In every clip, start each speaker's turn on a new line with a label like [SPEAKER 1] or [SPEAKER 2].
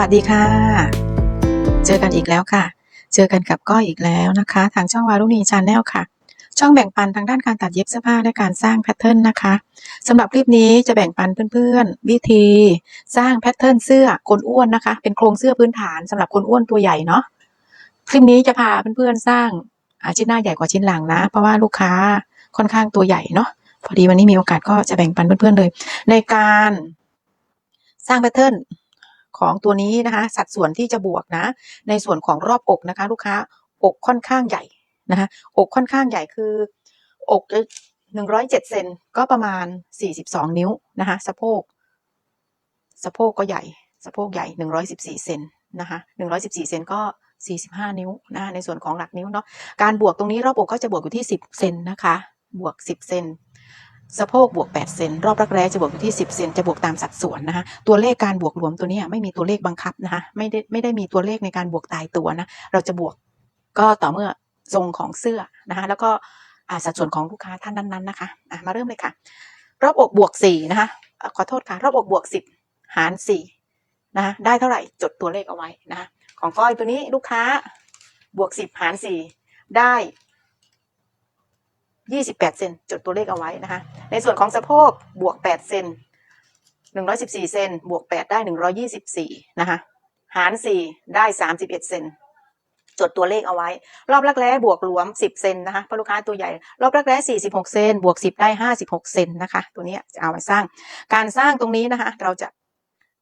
[SPEAKER 1] วัสดีค่ะเจอกันอีกแล้วค่ะเจอกันกับก้อยอีกแล้วนะคะทางช่องวารุณีชาแนลค่ะช่องแบ่งปันทางด้านการตัดเย็บเสื้อผ้าและการสร้างแพทเทิร์นนะคะสำหรับคลิปนี้จะแบ่งปันเพื่อนๆวิธีสร้างแพทเทิร์นเสื้อคนอ้วนนะคะเป็นโครงเสื้อพื้นฐานสำหรับคนอ้วนตัวใหญ่เนาะคลิปนี้จะพาเพื่อนๆสร้างชิ้นหน้าใหญ่กว่าชิ้นหลังนะเพราะว่าลูกค้าค่อนข้างตัวใหญ่เนาะพอดีวันนี้มีโอกาสก็จะแบ่งปันเพื่อนๆเลยในการสร้างแพทเทิร์นของตัวนี้นะคะสัดส่วนที่จะบวกนะในส่วนของรอบอกนะคะลูกค้าอกค่อนข้างใหญ่นะคะอกค่อนข้างใหญ่คืออก107เซนก็ประมาณ42นิ้วนะคะสะโพกก็ใหญ่สะโพกใหญ่114เซนนะคะ114เซนก็45นิ้วนะในส่วนของหลักนิ้วเนาะการบวกตรงนี้รอบอกก็จะบวกอยู่ที่10เซนนะคะบวก10เซนสะโพกบวก8เซนรอบรักแร้จะบวกอยู่ที่10เซนจะบวกตามสัดส่วนนะคะตัวเลขการบวกรวมตัวนี้ไม่มีตัวเลขบังคับนะคะไม่ได้มีตัวเลขในการบวกตายตัวนะเราจะบวกก็ต่อเมื่อทรงของเสื้อนะคะแล้วก็สัดส่วนของลูกค้าท่านนั้นๆนะคะมาเริ่มเลยค่ะรอบอกบวก4นะคะขอโทษค่ะรอบอกบวก10หาร4นะคะได้เท่าไหร่จดตัวเลขเอาไว้นะคะของก้อยตัวนี้ลูกค้าบวก10หาร4ได้28เซนจดตัวเลขเอาไว้นะคะในส่วนของสะโพกบวก8เซน114เซนบวก8ได้124นะคะหาร4ได้31เซนจดตัวเลขเอาไว้รอบรักแร้บวกหลวม10เซนนะคะเพราะลูกค้าตัวใหญ่รอบรักแร้46เซนบวก10ได้56เซนนะคะตัวนี้จะเอาไว้สร้างการสร้างตรงนี้นะคะเราจะ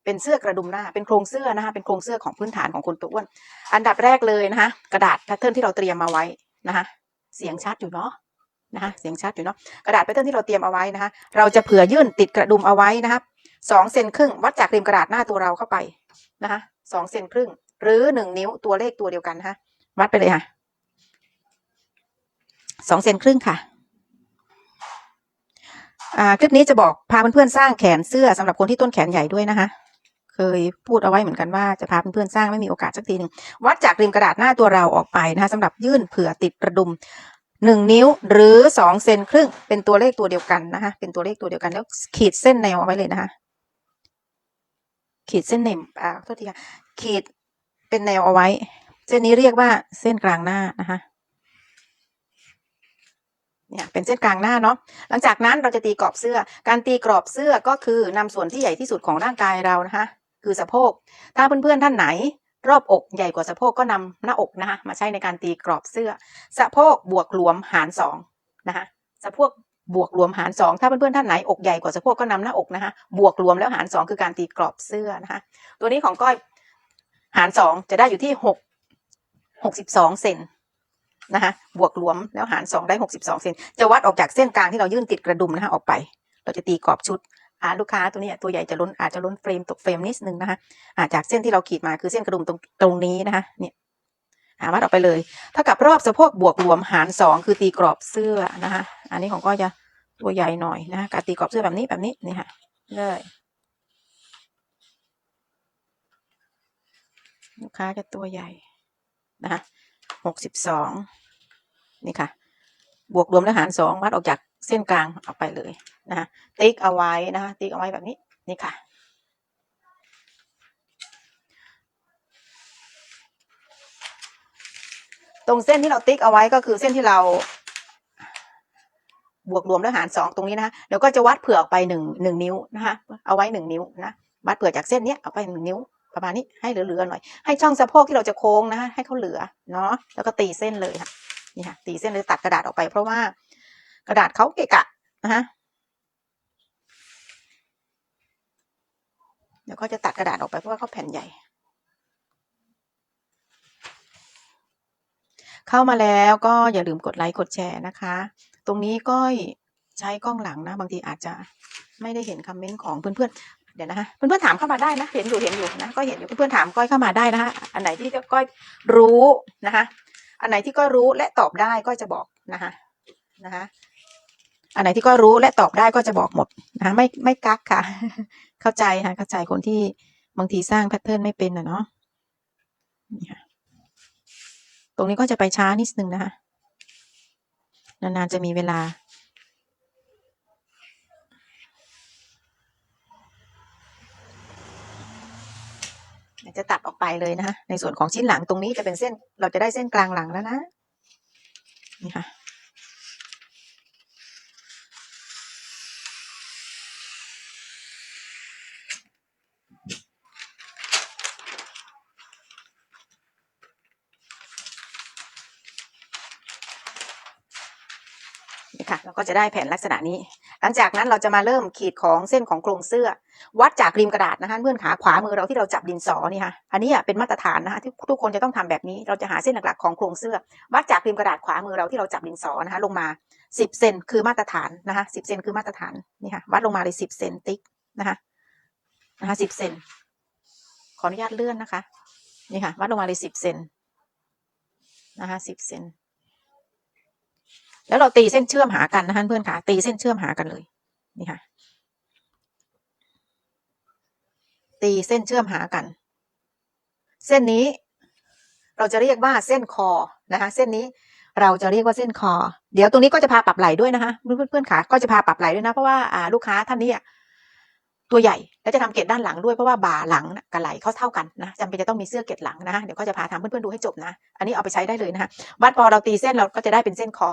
[SPEAKER 1] เป็นเสื้อกระดุมหน้าเป็นโครงเสื้อนะคะเป็นโครงเสื้อของพื้นฐานของคนตัวอ้วนอันดับแรกเลยนะคะกระดาษแพทเทิร์นที่เราเตรียมมาไว้นะคะเสียงชัดอยู่เนาะนะคะเสียงชัดอยู่เนาะกระดาษแพทเทิร์นที่เราเตรียมเอาไว้นะคะเราจะเผื่อยื่นติดกระดุมเอาไว้นะคะ2เซนครึ่งวัดจากริมกระดาษหน้าตัวเราเข้าไปนะคะ2เซนครึ่งหรือ1นิ้วตัวเลขตัวเดียวกันนะคะวัดไปเลยค่ะ2เซนครึ่งค่ะคลิปนี้จะบอกพาเพื่อนๆสร้างแขนเสื้อสำหรับคนที่ต้นแขนใหญ่ด้วยนะคะเคยพูดเอาไว้เหมือนกันว่าจะพาเพื่อนๆสร้างไม่มีโอกาสสักทีหนึ่งวัดจากริมกระดาษหน้าตัวเราออกไปนะคะสำหรับยื่นเผื่อติดกระดุม1นิ้วหรือ2เซนครึ่งเป็นตัวเลขตัวเดียวกันนะคะเป็นตัวเลขตัวเดียวกันแล้วขีดเส้นแนวเอาไว้เลยนะคะขีดเส้นแนวโทษทีค่ะขีดเป็นแนวเอาไว้เส้นนี้เรียกว่าเส้นกลางหน้านะคะเนี่ยเป็นเส้นกลางหน้าเนาะหลังจากนั้นเราจะตีกรอบเสื้อการตีกรอบเสื้อก็คือนำส่วนที่ใหญ่ที่สุดของร่างกายเรานะคะคือสะโพกถ้าเพื่อนๆท่านไหนรอบอกใหญ่กว่าสะโพกก็นำหน้าอกนะคะมาใช้ในการตีกรอบเสื้อสะโพกบวกรวมหาร2นะคะสะโพกบวกรวมหาร2ถ้าเพื่อนๆท่านไหนอกใหญ่กว่าสะโพกก็นำหน้าอกนะคะบวกรวมแล้วหาร2คือการตีกรอบเสื้อนะคะตัวนี้ของก้อยหาร2จะได้อยู่ที่62เซนนะคะบวกรวมแล้วหาร2ได้62เซนจะวัดออกจากเส้นกลางที่เรายื่นติดกระดุมนะคะออกไปเราจะตีกรอบชุดลูกค้าตัวนี้ตัวใหญ่จะล้นอาจจะล้นเฟรมตกเฟรมนิดนึงนะคะจากเส้นที่เราขีดมาคือเส้นกระดุมตรงนี้นะคะเนี่ยวัดออกไปเลยเท่ากับรอบสะโพกบวกรวมหาร2คือตีกรอบเสื้อนะคะอันนี้ของก็จะตัวใหญ่หน่อยนะคะการตีกรอบเสื้อแบบนี้นี่ค่ะเลยลูกค้าจะตัวใหญ่นะคะ62นี่ค่ะบวกรวมแล้วหาร2วัดออกจากเส้นกลางออกไปเลยนะคะติ๊กเอาไว้นะคะติ๊กเอาไว้แบบนี้นี่ค่ะตรงเส้นที่เราติ๊กเอาไว้ก็คือเส้นที่เราบวกรวมแล้วหาร2ตรงนี้นะคะเดี๋ยวก็จะวัดเผื่อออกไป1นิ้วนะคะเอาไว้1นิ้วนะวัดเผื่อจากเส้นนี้เอาไป1นิ้วประมาณนี้ให้เหลือๆหน่อยให้ช่องสะโพกที่เราจะโค้งนะคะให้เขาเหลือเนาะแล้วก็ตีเส้นเลยค่ะนี่ค่ะตีเส้นเลยตัดกระดาษออกไปเพราะว่ากระดาษเขาเกะกะนะคะเดี๋ยวก็จะตัดกระดาษออกไปเพราะว่าเขาแผ่นใหญ่เข้ามาแล้วก็อย่าลืมกดไลค์กดแชร์นะคะตรงนี้ก็ใช้กล้องหลังนะบางทีอาจจะไม่ได้เห็นคอมเมนต์ของเพื่อนๆเดี๋ยวนะคะเพื่อนๆถามเข้ามาได้นะเห็นอยู่นะก็เห็นอยู่เพื่อนๆถามก้อยเข้ามาได้นะคะอันไหนที่ก้อยรู้นะคะอันไหนที่ก้อยรู้และตอบได้ก็จะบอกนะคะอันไหนที่ก้อยรู้และตอบได้ก็จะบอกหมดนะคะไม่กักค่ะเข้าใจค่ะเข้าใจคนที่บางทีสร้างแพทเทิร์นไม่เป็นเนาะนี่ค่ะตรงนี้ก็จะไปช้านิดนึงนะคะนานๆจะมีเวลา จะตัดออกไปเลยนะคะในส่วนของชิ้นหลังตรงนี้จะเป็นเส้นเราจะได้เส้นกลางหลังแล้วนะนี่ค่ะนี่ค่ะเราก็จะได้แผ่นลักษณะนี้หลังจากนั้นเราจะมาเริ่มขีดของเส้นของโครงเสื้อวัดจากริมกระดาษนะคะเพื่อนขาขวามือเราที่เราจับดินสอนี่ค่ะอันนี้เป็นมาตรฐานนะคะที่ทุกคนจะต้องทำแบบนี้เราจะหาเส้นหลักๆของโครงเสื้อวัดจากริมกระดาษขวามือเราที่เราจับดินสอนะคะลงมา10 เซนคือมาตรฐานนะคะ10 เซนคือมาตรฐานนี่ค่ะวัดลงมาเลย10 เซนติ๊กนะคะ10 เซนขออนุญาตเลื่อนนะคะนี่ค่ะวัดลงมาเลย10 เซนนะคะ10 เซนแล้วเราตีเส้นเชื่อมหากันนะคะเพื่อนค่ะตีเส้นเชื่อมหากันเลยนี่ค่ะตีเส้นเชื่อมหากันเส้นนี้เราจะเรียกว่าเส้นคอนะคะเส้นนี้เราจะเรียกว่าเส้นคอเดี๋ยวตรงนี้ก็จะพาปรับไหล่ด้วยนะคะเพื่อนๆค่ะก็จะพาปรับไหล่ด้วยนะเพราะว่าลูกค้าท่านนี้ตัวใหญ่แล้วจะทำเกล็ดด้านหลังด้วยเพราะว่าบ่าหลังกับไหล่เขาเท่ากันนะจำเป็นจะต้องมีเสื้อเกล็ดหลังนะเดี๋ยวก็จะพาทำเพื่อนๆดูให้จบนะอันนี้เอาไปใช้ได้เลยนะคะวัดพอเราตีเส้นเราก็จะได้เป็นเส้นคอ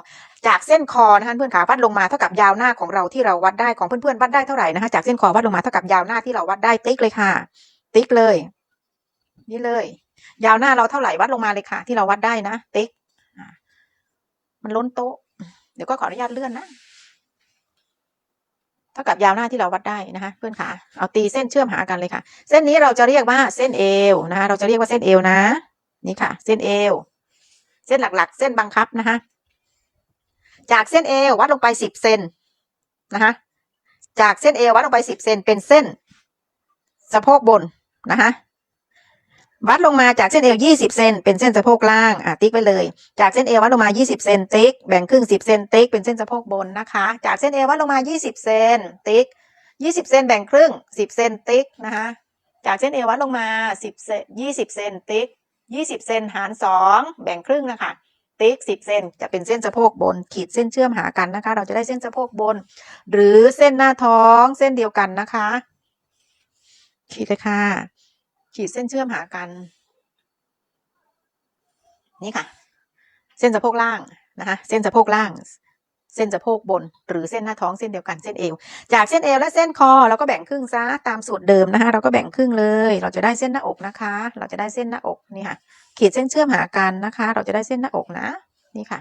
[SPEAKER 1] จากเส้นคอนะคะเพื่อนขาวัดลงมาเท่ากับยาวหน้าของเราที่เราวัดได้ของเพื่อนๆวัดได้เท่าไหร่นะคะจากเส้นคอวัดลงมาเท่ากับยาวหน้าที่เราวัดได้ติ๊กเลยค่ะติ๊กเลยนี่เลยยาวหน้าเราเท่าไหร่วัดลงมาเลยค่ะที่เราวัดได้นะติ๊กมันล้นโต๊ะเดี๋ยวก็ขออนุญาตเลื่อนนะเท่ากับยาวหน้าที่เราวัดได้นะคะเพื่อนขาเอาตีเส้นเชื่อมหากันเลยค่ะเส้นนี้เราจะเรียกว่าเส้นเอวนะคะเราจะเรียกว่าเส้นเอวนะนี่ค่ะเส้นเอวเส้นหลักๆเส้นบังคับนะคะจากเส้นเอววัดลงไป10 เซนนะคะจากเส้นเอววัดลงไป10 เซนเป็นเส้นสะโพกบนนะคะวัดลงมาจากเส้นเอว20 เซนเป็นเส้นสะโพกล่างติ๊กไปเลยจากเส้นเอววัดลงมา20 เซนติ๊กแบ่งครึ่ง10 เซนติ๊กเป็นเส้นสะโพกบนนะคะจากเส้นเอววัดลงมา20 เซนติ๊ก20 เซนแบ่งครึ่ง10 เซนติ๊กนะคะจากเส้นเอววัดลงมา10 เซน20 เซนติ๊ก20 เซนหาร2แบ่งครึ่งนะคะติ๊ก10 เซนจะเป็นเส้นสะโพกบนขีดเส้นเชื่อมหากันนะคะเราจะได้เส้นสะโพกบนหรือเส้นหน้าท้องเส้นเดียวกันนะคะขีดเลยค่ะขีดเส้นเชื่อมหากันนี่ค่ะเส้นสะโพกล่างนะคะเส้นสะโพกล่างเส้นสะโพกบนหรือเส้นหน้าท้องเส้นเดียวกันเส้นเอวจากเส้นเอวและเส้นคอเราก็แบ่งครึ่งซะตามสูตรเดิมนะคะเราก็แบ่งครึ่งเลยเราจะได้เส้นหน้าอกนะคะเราจะได้เส้นหน้าอกนี่ค่ะขีดเส้นเชื่อมหากันนะคะเราจะได้เส้นหน้าอกนะนี่ค่ะ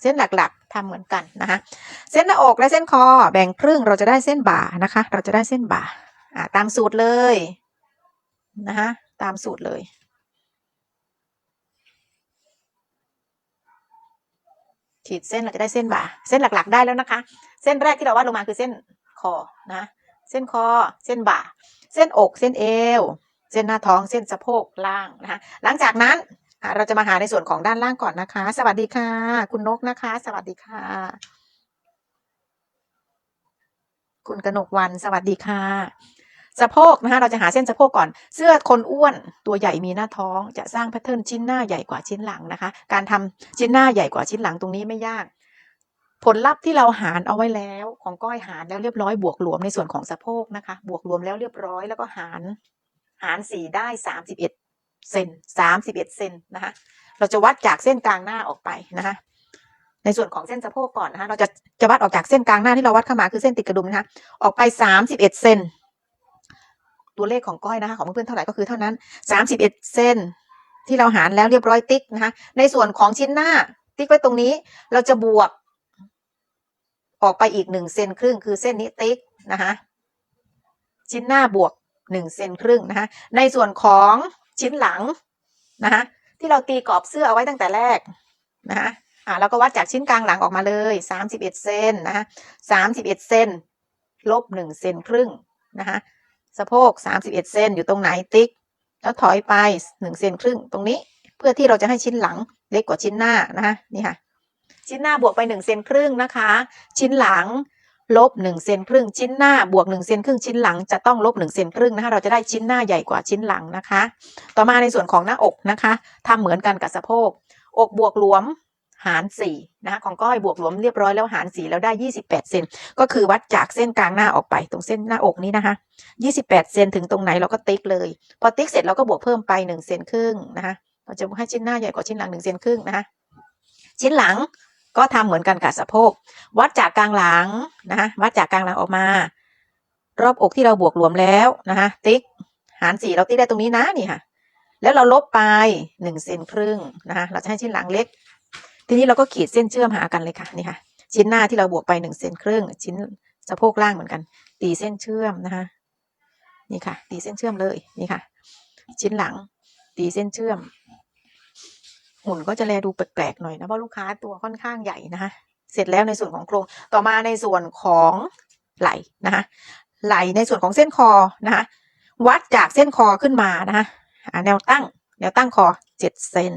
[SPEAKER 1] เส้นหลักๆทำเหมือนกันนะคะเส้นหน้าอกและเส้นคอแบ่งครึ่งเราจะได้เส้นบ่านะคะเราจะได้เส้นบ่าตามสูตรเลยนะคะตามสูตรเลยขีดเส้นเราจะได้เส้นบ่าเส้นหลักๆได้แล้วนะคะเส้นแรกที่เราวาดลงมาคือเส้นคอนะเส้นคอเส้นบ่าเส้นอกเส้นเอวเส้นหน้าท้องเส้นสะโพกล่างนะคะหลังจากนั้นเราจะมาหาในส่วนของด้านล่างก่อนนะคะสวัสดีค่ะคุณนกนะคะสวัสดีค่ะคุณกนกวันสวัสดีค่ะสะโพกนะคะเราจะหาเส้นสะโพกก่อนเสื้อคนอ้วนตัวใหญ่มีหน้าท้องจะสร้างแพทเทิร์นชิ้นหน้าใหญ่กว่าชิ้นหลังนะคะการทำชิ้นหน้าใหญ่กว่าชิ้นหลังตรงนี้ไม่ยากผลลัพธ์ที่เราหารเอาไว้แล้วของก้อยหารแล้วเรียบร้อยบวกรวมในส่วนของสะโพกนะคะบวกรวมแล้วเรียบร้อยแล้วก็หาร4ได้31 เซน31 เซนนะคะเราจะวัดจากเส้นกลางหน้าออกไปนะคะในส่วนของเส้นสะโพกก่อนนะคะเราจะวัดออกจากเส้นกลางหน้าที่เราวัดเข้ามาคือเส้นติดกระดุมนะคะออกไป31 เซนตัวเลขของก้อยนะคะของเพื่อนๆเท่าไหร่ก็คือเท่านั้น31 เซนที่เราหารแล้วเรียบร้อยติ๊กนะคะในส่วนของชิ้นหน้าติ๊กไว้ตรงนี้เราจะบวกออกไปอีก1 เซนครึ่งคือเส้นนี้ติ๊กนะคะชิ้นหน้าบวก1 เซนครึ่งนะคะในส่วนของชิ้นหลังนะคะที่เราตีกรอบเสื้อเอาไว้ตั้งแต่แรกนะคะเราก็วัดจากชิ้นกลางหลังออกมาเลย31 เซนนะคะ31 เซนลบ1 เซนครึ่งนะคะสะโพก31 เซนอยู่ตรงไหนติ๊กแล้วถอยไป1 เซนครึ่งตรงนี้เพื่อที่เราจะให้ชิ้นหลังเล็กกว่าชิ้นหน้านะคะนี่ค่ะชิ้นหน้าบวกไป1 เซนครึ่งนะคะชิ้นหลังลบ1 เซนครึ่งชิ้นหน้าบวก1 เซนครึ่งชิ้นหลังจะต้องลบ1 เซนครึ่งนะคะเราจะได้ชิ้นหน้าใหญ่กว่าชิ้นหลังนะคะต่อมาในส่วนของหน้าอกนะคะทำเหมือนกันกับสะโพกอกบวกหลวม หาร4นะคะของก้อยบวกหลวมเรียบร้อยแล้วหาร4แล้วได้28เซนก็คือวัดจากเส้นกลางหน้าออกไปตรงเส้นหน้าอกนี้นะคะ28เซนถึงตรงไหนเราก็ติ๊กเลยพอติ๊กเสร็จเราก็บวกเพิ่มไป1เซนครึ่งนะคะเราจะให้ชิ้นหน้าใหญ่กว่าชิ้นหลัง1เซนครึ่งนะคะชิ้นหลังก็ทำเหมือนกันกับสะโพกวัดจากกลางหลังนะคะวัดจากกลางหลังออกมารอบอกที่เราบวกรวมแล้วนะคะติ๊กหาร4เราติ๊กได้ตรงนี้นะนี่ค่ะแล้วเราลบไป1เซนครึ่งนะคะเราจะให้ชิ้นหลังเล็กทีนี้เราก็ขีดเส้นเชื่อมหากันเลยค่ะนี่ค่ะชิ้นหน้าที่เราบวกไป1เซนครึ่งชิ้นสะโพกล่างเหมือนกันตีเส้นเชื่อมนะคะนี่ค่ะตีเส้นเชื่อมเลยนี่ค่ะชิ้นหลังตีเส้นเชื่อมหุ่นก็จะแลดูแปลกๆหน่อยนะเพราะลูกค้าตัวค่อนข้างใหญ่นะคะเสร็จแล้วในส่วนของโครงต่อมาในส่วนของไหล่นะคะไหล่ในส่วนของเส้นคอนะคะวัดจากเส้นคอขึ้นมานะคะแนวตั้งคอ7เซน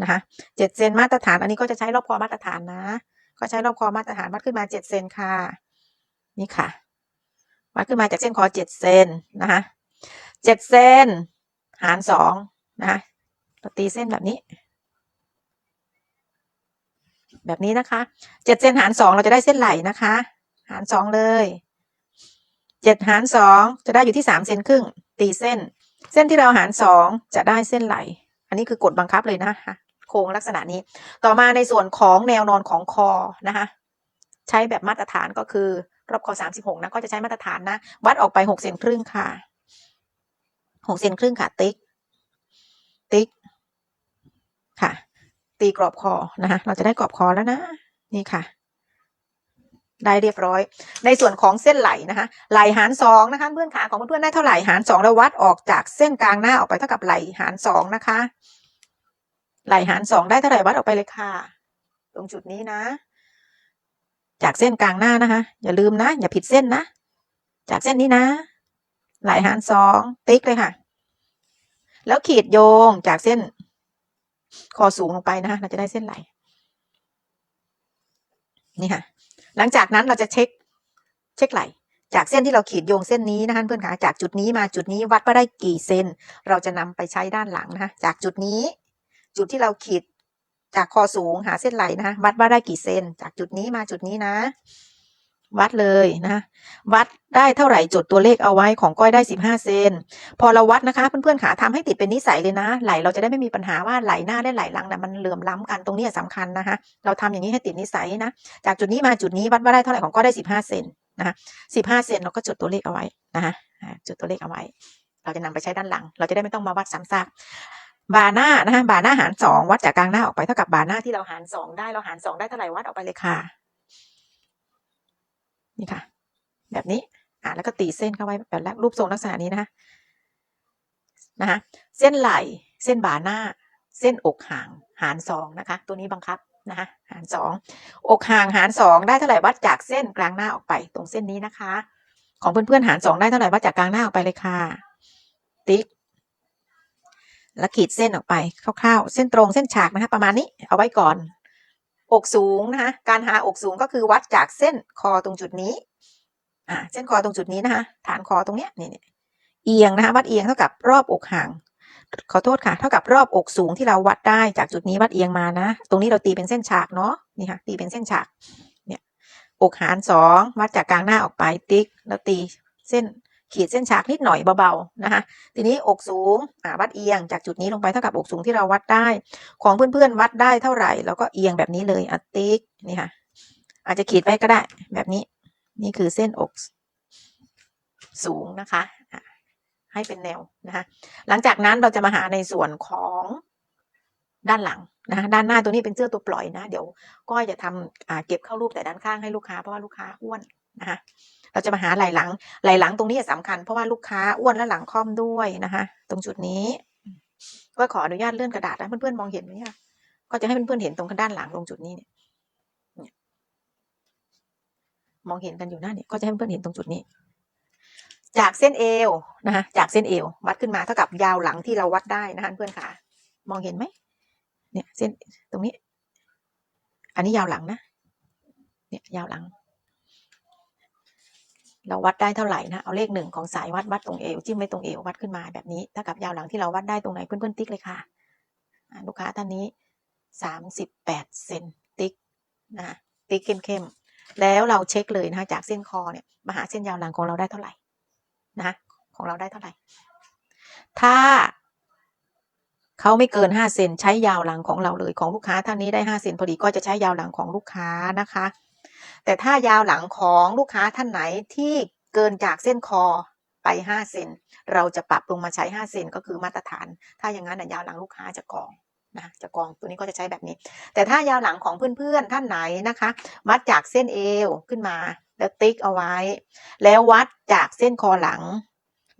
[SPEAKER 1] นะคะ7เซนมาตรฐานอันนี้ก็จะใช้รอบคอมาตรฐานนะก็ใช้รอบคอมาตรฐานวัดขึ้นมา7เซนค่ะนี่ค่ะวัดขึ้นมาจากเส้นคอ7เซนนะคะ7เซนหาร2นะคะเราตีเส้นแบบนี้นะคะ7เซนหาร2เราจะได้เส้นไหล่นะคะหาร2เลย7หาร2จะได้อยู่ที่3เซนครึ่งตีเส้นที่เราหาร2จะได้เส้นไหล่อันนี้คือกฎบังคับเลยนะคะโครงลักษณะนี้ต่อมาในส่วนของแนวนอนของคอนะคะใช้แบบมาตรฐานก็คือรอบคอ36นะก็จะใช้มาตรฐานนะวัดออกไป6เซนครึ่งค่ะ6เซนครึ่งค่ะติ๊กค่ะตีกรอบคอนะคะเราจะได้กรอบคอแล้วนะนี่ค่ะได้เรียบร้อยในส่วนของเส้นไหล่นะคะไหล่หาร2นะคะเพื่อนขาของเพื่อนได้เท่าไหร่หาร2แล้ววัดออกจากเส้นกลางหน้าออกไปเท่ากับไหล่หาร2นะคะไหล่หาร2ได้เท่าไหร่วัดออกไปเลยค่ะตรงจุดนี้นะจากเส้นกลางหน้านะคะอย่าลืมนะอย่าผิดเส้นนะจากเส้นนี้นะไหล่หาร2ติ๊กเลยค่ะแล้วขีดโยงจากเส้นคอสูงลงไปนะคะเราจะได้เส้นไหล่นี่ค่ะหลังจากนั้นเราจะเช็คไหล่จากเส้นที่เราขีดโยงเส้นนี้นะคะเพื่อนคะจากจุดนี้มาจุดนี้วัดว่าได้กี่เซนเราจะนำไปใช้ด้านหลังนะคะจากจุดนี้จุดที่เราขีดจากคอสูงหาเส้นไหล่นะคะวัดว่าได้กี่เซนจากจุดนี้มาจุดนี้นะวัดเลยนะวัดได้เท่าไหร่จดตัวเลขเอาไว้ของก้อยได้15เซนพอเราวัดนะคะเพื่อนๆขาทำให้ติดเป็นนิสัยเลยนะไหล่เราจะได้ไม่มีปัญหาว่าไหล่หน้าและไหล่หลังนะมันเหลื่อมล้ำกันตรงนี้สำคัญนะคะเราทำอย่างนี้ให้ติดนิสัยนะจากจุดนี้มาจุดนี้วัดว่าได้เท่าไหร่ของก้อยได้15เซนนะคะ15เซนเราก็จดตัวเลขเอาไว้นะคะจดตัวเลขเอาไว้เราจะนำไปใช้ด้านหลังเราจะได้ไม่ต้องมาวัดซ้ำซากบ่าหน้านะคะบ่าหน้าหาร2วัดจากกลางหน้าออกไปเท่ากับบ่าหน้าที่เราหาร2ได้เราหาร2ได้เท่าไหร่วัดออกไปเลยค่ะนี่ค่ะแบบนี้แล้วก็ตีเส้นเข้าไว้แบบรูปทรงลักษณะนี้นะคะเส้นไหล่เส้นบ่าหน้าเส้นอกห่างหาร2นะคะตัวนี้บังคับนะคะหาร2อกห่างหาร2ได้เท่าไหร่วัดจากเส้นกลางหน้าออกไปตรงเส้นนี้นะคะของเพื่อนๆหาร2ได้เท่าไหร่วัดจากกลางหน้าออกไปเลยค่ะติ๊กแล้วขีดเส้นออกไปคร่าวๆเส้นตรงเส้นฉากนะคะประมาณนี้เอาไว้ก่อนอกสูงนะคะการหาอกสูงก็คือวัดจากเส้นคอตรงจุดนี้เส้นคอตรงจุดนี้นะคะฐานคอตรงเนี้ยนี่เอียงนะคะวัดเอียงเท่ากับรอบอกห่างขอโทษค่ะเท่ากับรอบอกสูงที่เราวัดได้จากจุดนี้วัดเอียงมานะตรงนี้เราตีเป็นเส้นฉากเนาะนี่ค่ะตีเป็นเส้นฉากเนี่ยอกหาร2วัดจากกลางหน้าออกไปติ๊กแล้วตีเส้นขีดเส้นฉากนิดหน่อยเบาๆนะคะทีนี้อกสูงวัดเอียงจากจุดนี้ลงไปเท่ากับอกสูงที่เราวัดได้ของเพื่อนๆวัดได้เท่าไหร่แล้วก็เอียงแบบนี้เลยติ๊กนี่ค่ะอาจจะขีดไว้ก็ได้แบบนี้นี่คือเส้นอกสูงนะคะให้เป็นแนวนะคะหลังจากนั้นเราจะมาหาในส่วนของด้านหลังนะด้านหน้าตัวนี้เป็นเสื้อตัวปล่อยนะเดี๋ยวก็จะทำเก็บเข้ารูปแต่ด้านข้างให้ลูกค้าเพราะว่าลูกค้าอ้วนนะคะเราจะมาหาไหล่หลังตรงนี้สำคัญเพราะว่าลูกค้าอ้วนและหลังค่อมด้วยนะคะตรงจุดนี้ก็ขออนุญาตเลื่อนกระดาษนะเพื่อนๆมองเห็นไหมคะก็จะให้เพื่อนๆเห็นตรงด้านหลังตรงจุดนี้เนี่ยมองเห็นกันอยู่หน้าเนี่ยก็จะให้เพื่อนๆเห็นตรงจุดนี้จากเส้นเอวนะคะจากเส้นเอววัดขึ้นมาเท่ากับยาวหลังที่เราวัดได้นะคะเพื่อนค่ะมองเห็นไหมเนี่ยเส้นตรงนี้อันนี้ยาวหลังนะเนี่ยยาวหลังเราวัดได้เท่าไหร่นะเอาเลข1ของสายวัดตรงเอวจิ้มไว้ตรงเอววัดขึ้นมาแบบนี้เท่ากับยาวหลังที่เราวัดได้ตรงไหนเพื่อนๆติ๊กเลยค่ะลูกค้าท่านนี้38เซน นะติ๊กเข้มๆแล้วเราเช็คเลยนะคะจากเส้นคอเนี่ยมาหาเส้นยาวหลังของเราได้เท่าไหร่นะของเราได้เท่าไหร่ถ้าเขาไม่เกิน5 เซนใช้ยาวหลังของเราเลยของลูกค้าท่านนี้ได้5 เซนพอดีก็จะใช้ยาวหลังของลูกค้านะคะแต่ถ้ายาวหลังของลูกค้าท่านไหนที่เกินจากเส้นคอไป5 เซนเราจะปรับลงมาใช้5 เซนก็คือมาตรฐานถ้าอย่างนั้นยาวหลังลูกค้าจะกองนะจะกองตัวนี้ก็จะใช้แบบนี้แต่ถ้ายาวหลังของเพื่อนๆท่านไหนนะคะวัดจากเส้นเอวขึ้นมาแล้วติ๊กเอาไว้แล้ววัดจากเส้นคอหลัง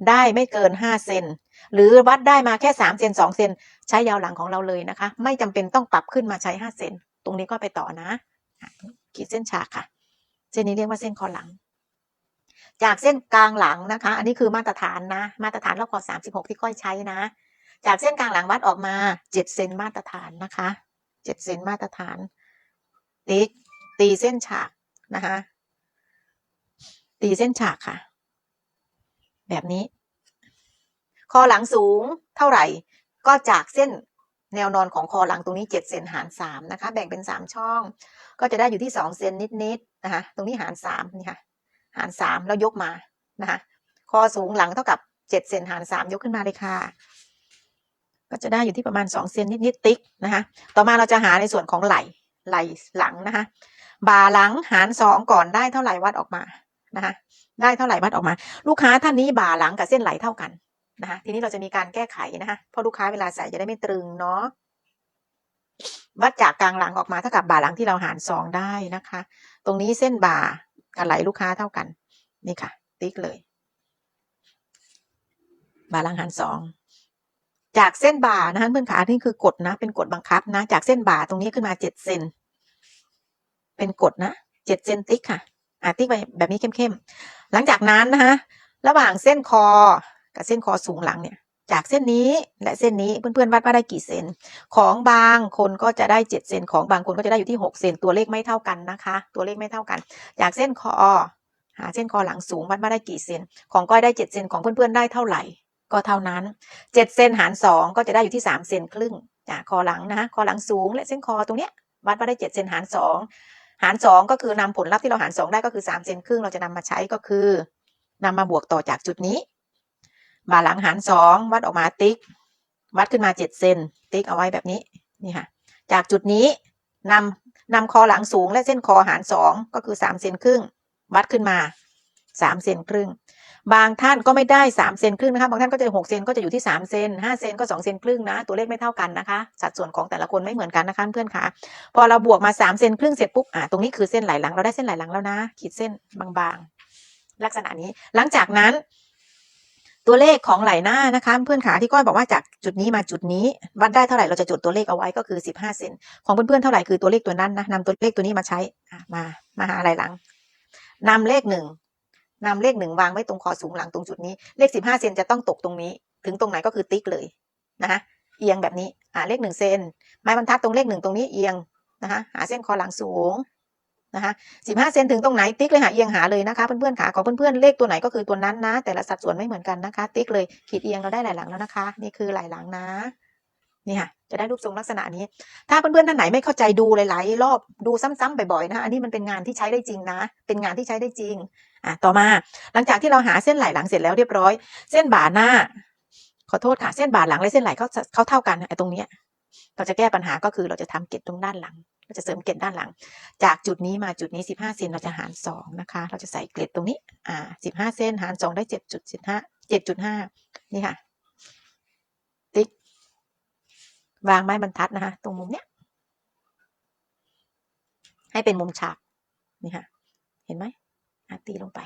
[SPEAKER 1] ได้ไม่เกิน5 เซนหรือวัดได้มาแค่3 เซน2 เซนใช้ยาวหลังของเราเลยนะคะไม่จำเป็นต้องปรับขึ้นมาใช้5 เซนตรงนี้ก็ไปต่อนะขีดเส้นฉากค่ะเส้นนี้เรียกว่าเส้นคอหลังจากเส้นกลางหลังนะคะอันนี้คือมาตรฐานนะมาตรฐานรอบคอ36ที่ก้อยใช้นะจากเส้นกลางหลังวัดออกมา7 เซนมาตรฐานนะคะ7 เซนมาตรฐานตีเส้นฉากนะคะตีเส้นฉากค่ะแบบนี้คอหลังสูงเท่าไหร่ก็จากเส้นแนวนอนของคอหลังตรงนี้7 เซนหาร3นะคะแบ่งเป็น3ช่องก็จะได้อยู่ที่2 เซนนิดๆนะคะตรงนี้หาร3นี่ค่ะหาร3แล้วยกมานะคะคอสูงหลังเท่ากับ7 เซนหาร3ยกขึ้นมาเลยค่ะก็จะได้อยู่ที่ประมาณ2 เซนนิดๆติ๊กนะคะต่อมาเราจะหาในส่วนของไหล่หลังนะคะบ่าหลังหาร2ก่อนได้เท่าไหร่วัดออกมานะคะได้เท่าไหร่วัดออกมาลูกค้าท่านนี้บ่าหลังกับเส้นไหลเท่ากันนะคะทีนี้เราจะมีการแก้ไขนะคะเพราะลูกค้าเวลาใส่จะได้ไม่ตรึงเนาะวัดจากกลางหลังออกมาเท่ากับบ่าหลังที่เราหาร2ได้นะคะตรงนี้เส้นบ่ากับไหลลูกค้าเท่ากันนี่ค่ะติ๊กเลยบ่าหลังหาร2จากเส้นบ่านะคะเพื่อนขานี่คือกฎนะเป็นกฎบังคับนะจากเส้นบ่าตรงนี้ขึ้นมา7 เซนเป็นกฎนะ7 เซนติ๊กค่ะติ๊กไปแบบนี้เข้มๆหลังจากนั้นนะคะระหว่างเส้นคอกับเส้นคอสูงหลังเนี่ยจากเส้นนี้และเส้นนี้เพื่อนๆวัดว่าได้กี่เซนของบางคนก็จะได้7 เซนของบางคนก็จะได้อยู่ที่6 เซนตัวเลขไม่เท่ากันนะคะตัวเลขไม่เท่ากันจากเส้นคอหาเส้นคอหลังสูงวัดว่าได้กี่เซนของก้อยได้7 เซนของเพื่อนๆได้เท่าไหร่ก็เท่านั้น7 เซนหาร2ก็จะได้อยู่ที่3 เซนครึ่งจากคอหลังนะคะคอหลังสูงและเส้นคอตรงเนี้ยวัดว่าได้7 เซนหาร2หาร2ก็คือนำผลลัพธ์ที่เราหาร2ได้ก็คือ3 เซนครึ่งเราจะนำมาใช้ก็คือนำมาบวกต่อจากจุดนี้บ่าหลังหาร2วัดออกมาติ๊กวัดขึ้นมา7 เซนติ๊กเอาไว้แบบนี้นี่ค่ะจากจุดนี้นำคอหลังสูงและเส้นคอหาร2ก็คือ3 เซนครึ่งวัดขึ้นมา3 เซนครึ่งบางท่านก็ไม่ได้3 เซนครึ่งนะคะบางท่านก็จะ6 เซนก็จะอยู่ที่3 เซน5 เซนก็2 เซนครึ่งนะตัวเลขไม่เท่ากันนะคะสัดส่วนของแต่ละคนไม่เหมือนกันนะคะเพื่อนค่ะพอเราบวกมา3 เซนครึ่งเสร็จปุ๊บตรงนี้คือเส้นไหลหลังเราได้เส้นไหลหลังแล้วนะขีดเส้นบางๆลักษณะนี้หลังจากนั้นตัวเลขของไหลหน้านะคะเพื่อนขาที่ก้อยบอกว่าจากจุดนี้มาจุดนี้วัดได้เท่าไหร่เราจะจดตัวเลขเอาไว้ก็คือ15 เซนของเพื่อนๆเท่าไหร่คือตัวเลขตัวนั้นนะนำตัวเลขตัวนี้มาใช้มาหาไหลหลังนำเลข1วางไว้ตรงคอสูงหลังตรงจุดนี้เลข15 เซนจะต้องตกตรงนี้ถึงตรงไหนก็คือติ๊กเลยนะคะเอียงแบบนี้เลข1 เซนไม้บรรทัดตรงเลข1ตรงนี้เอียงนะคะหาเส้นคอหลังสูงนะคะ15 เซนถึงตรงไหนติ๊กเลยเอียงหาเลยนะคะเพื่อนๆค่ะของเพื่อนๆเลขตัวไหนก็คือตัวนั้นนะแต่ละสัดส่วนไม่เหมือนกันนะคะติ๊กเลยขีดเอียงเราได้ไหล่หลังแล้วนะคะนี่คือไหล่หลังนะนี่ค่ะจะได้รูปทรงลักษณะนี้ถ้าเพื่อนๆท่านไหนไม่เข้าใจดูหลายๆรอบดูซ้ำๆบ่อยๆนะอันนี้มันเป็นงานที่ใช้ได้จริงนะเป็นงานที่ใช้ได้จริงต่อมาหลังจากที่เราหาเส้นไหล่หลังเสร็จแล้วเรียบร้อยเส้นบ่าหน้าขอโทษค่ะเส้นบ่าหลังและเส้นไหล่เขาเท่ากันตรงนี้เราจะแก้ปัญหาก็คือเราจะทำเกล็ดตรงด้านหลังเราจะเสริมเกล็ดด้านหลังจากจุดนี้มาจุดนี้15 เซนเราจะหาร2นะคะเราจะใส่เกล็ดตรงนี้15 เซนหาร2ได้7.5นี่ค่ะติ๊กวางไม้บรรทัดนะคะตรงมุมเนี้ยให้เป็นมุมฉากนี่ค่ะเห็นไหมตีลงไป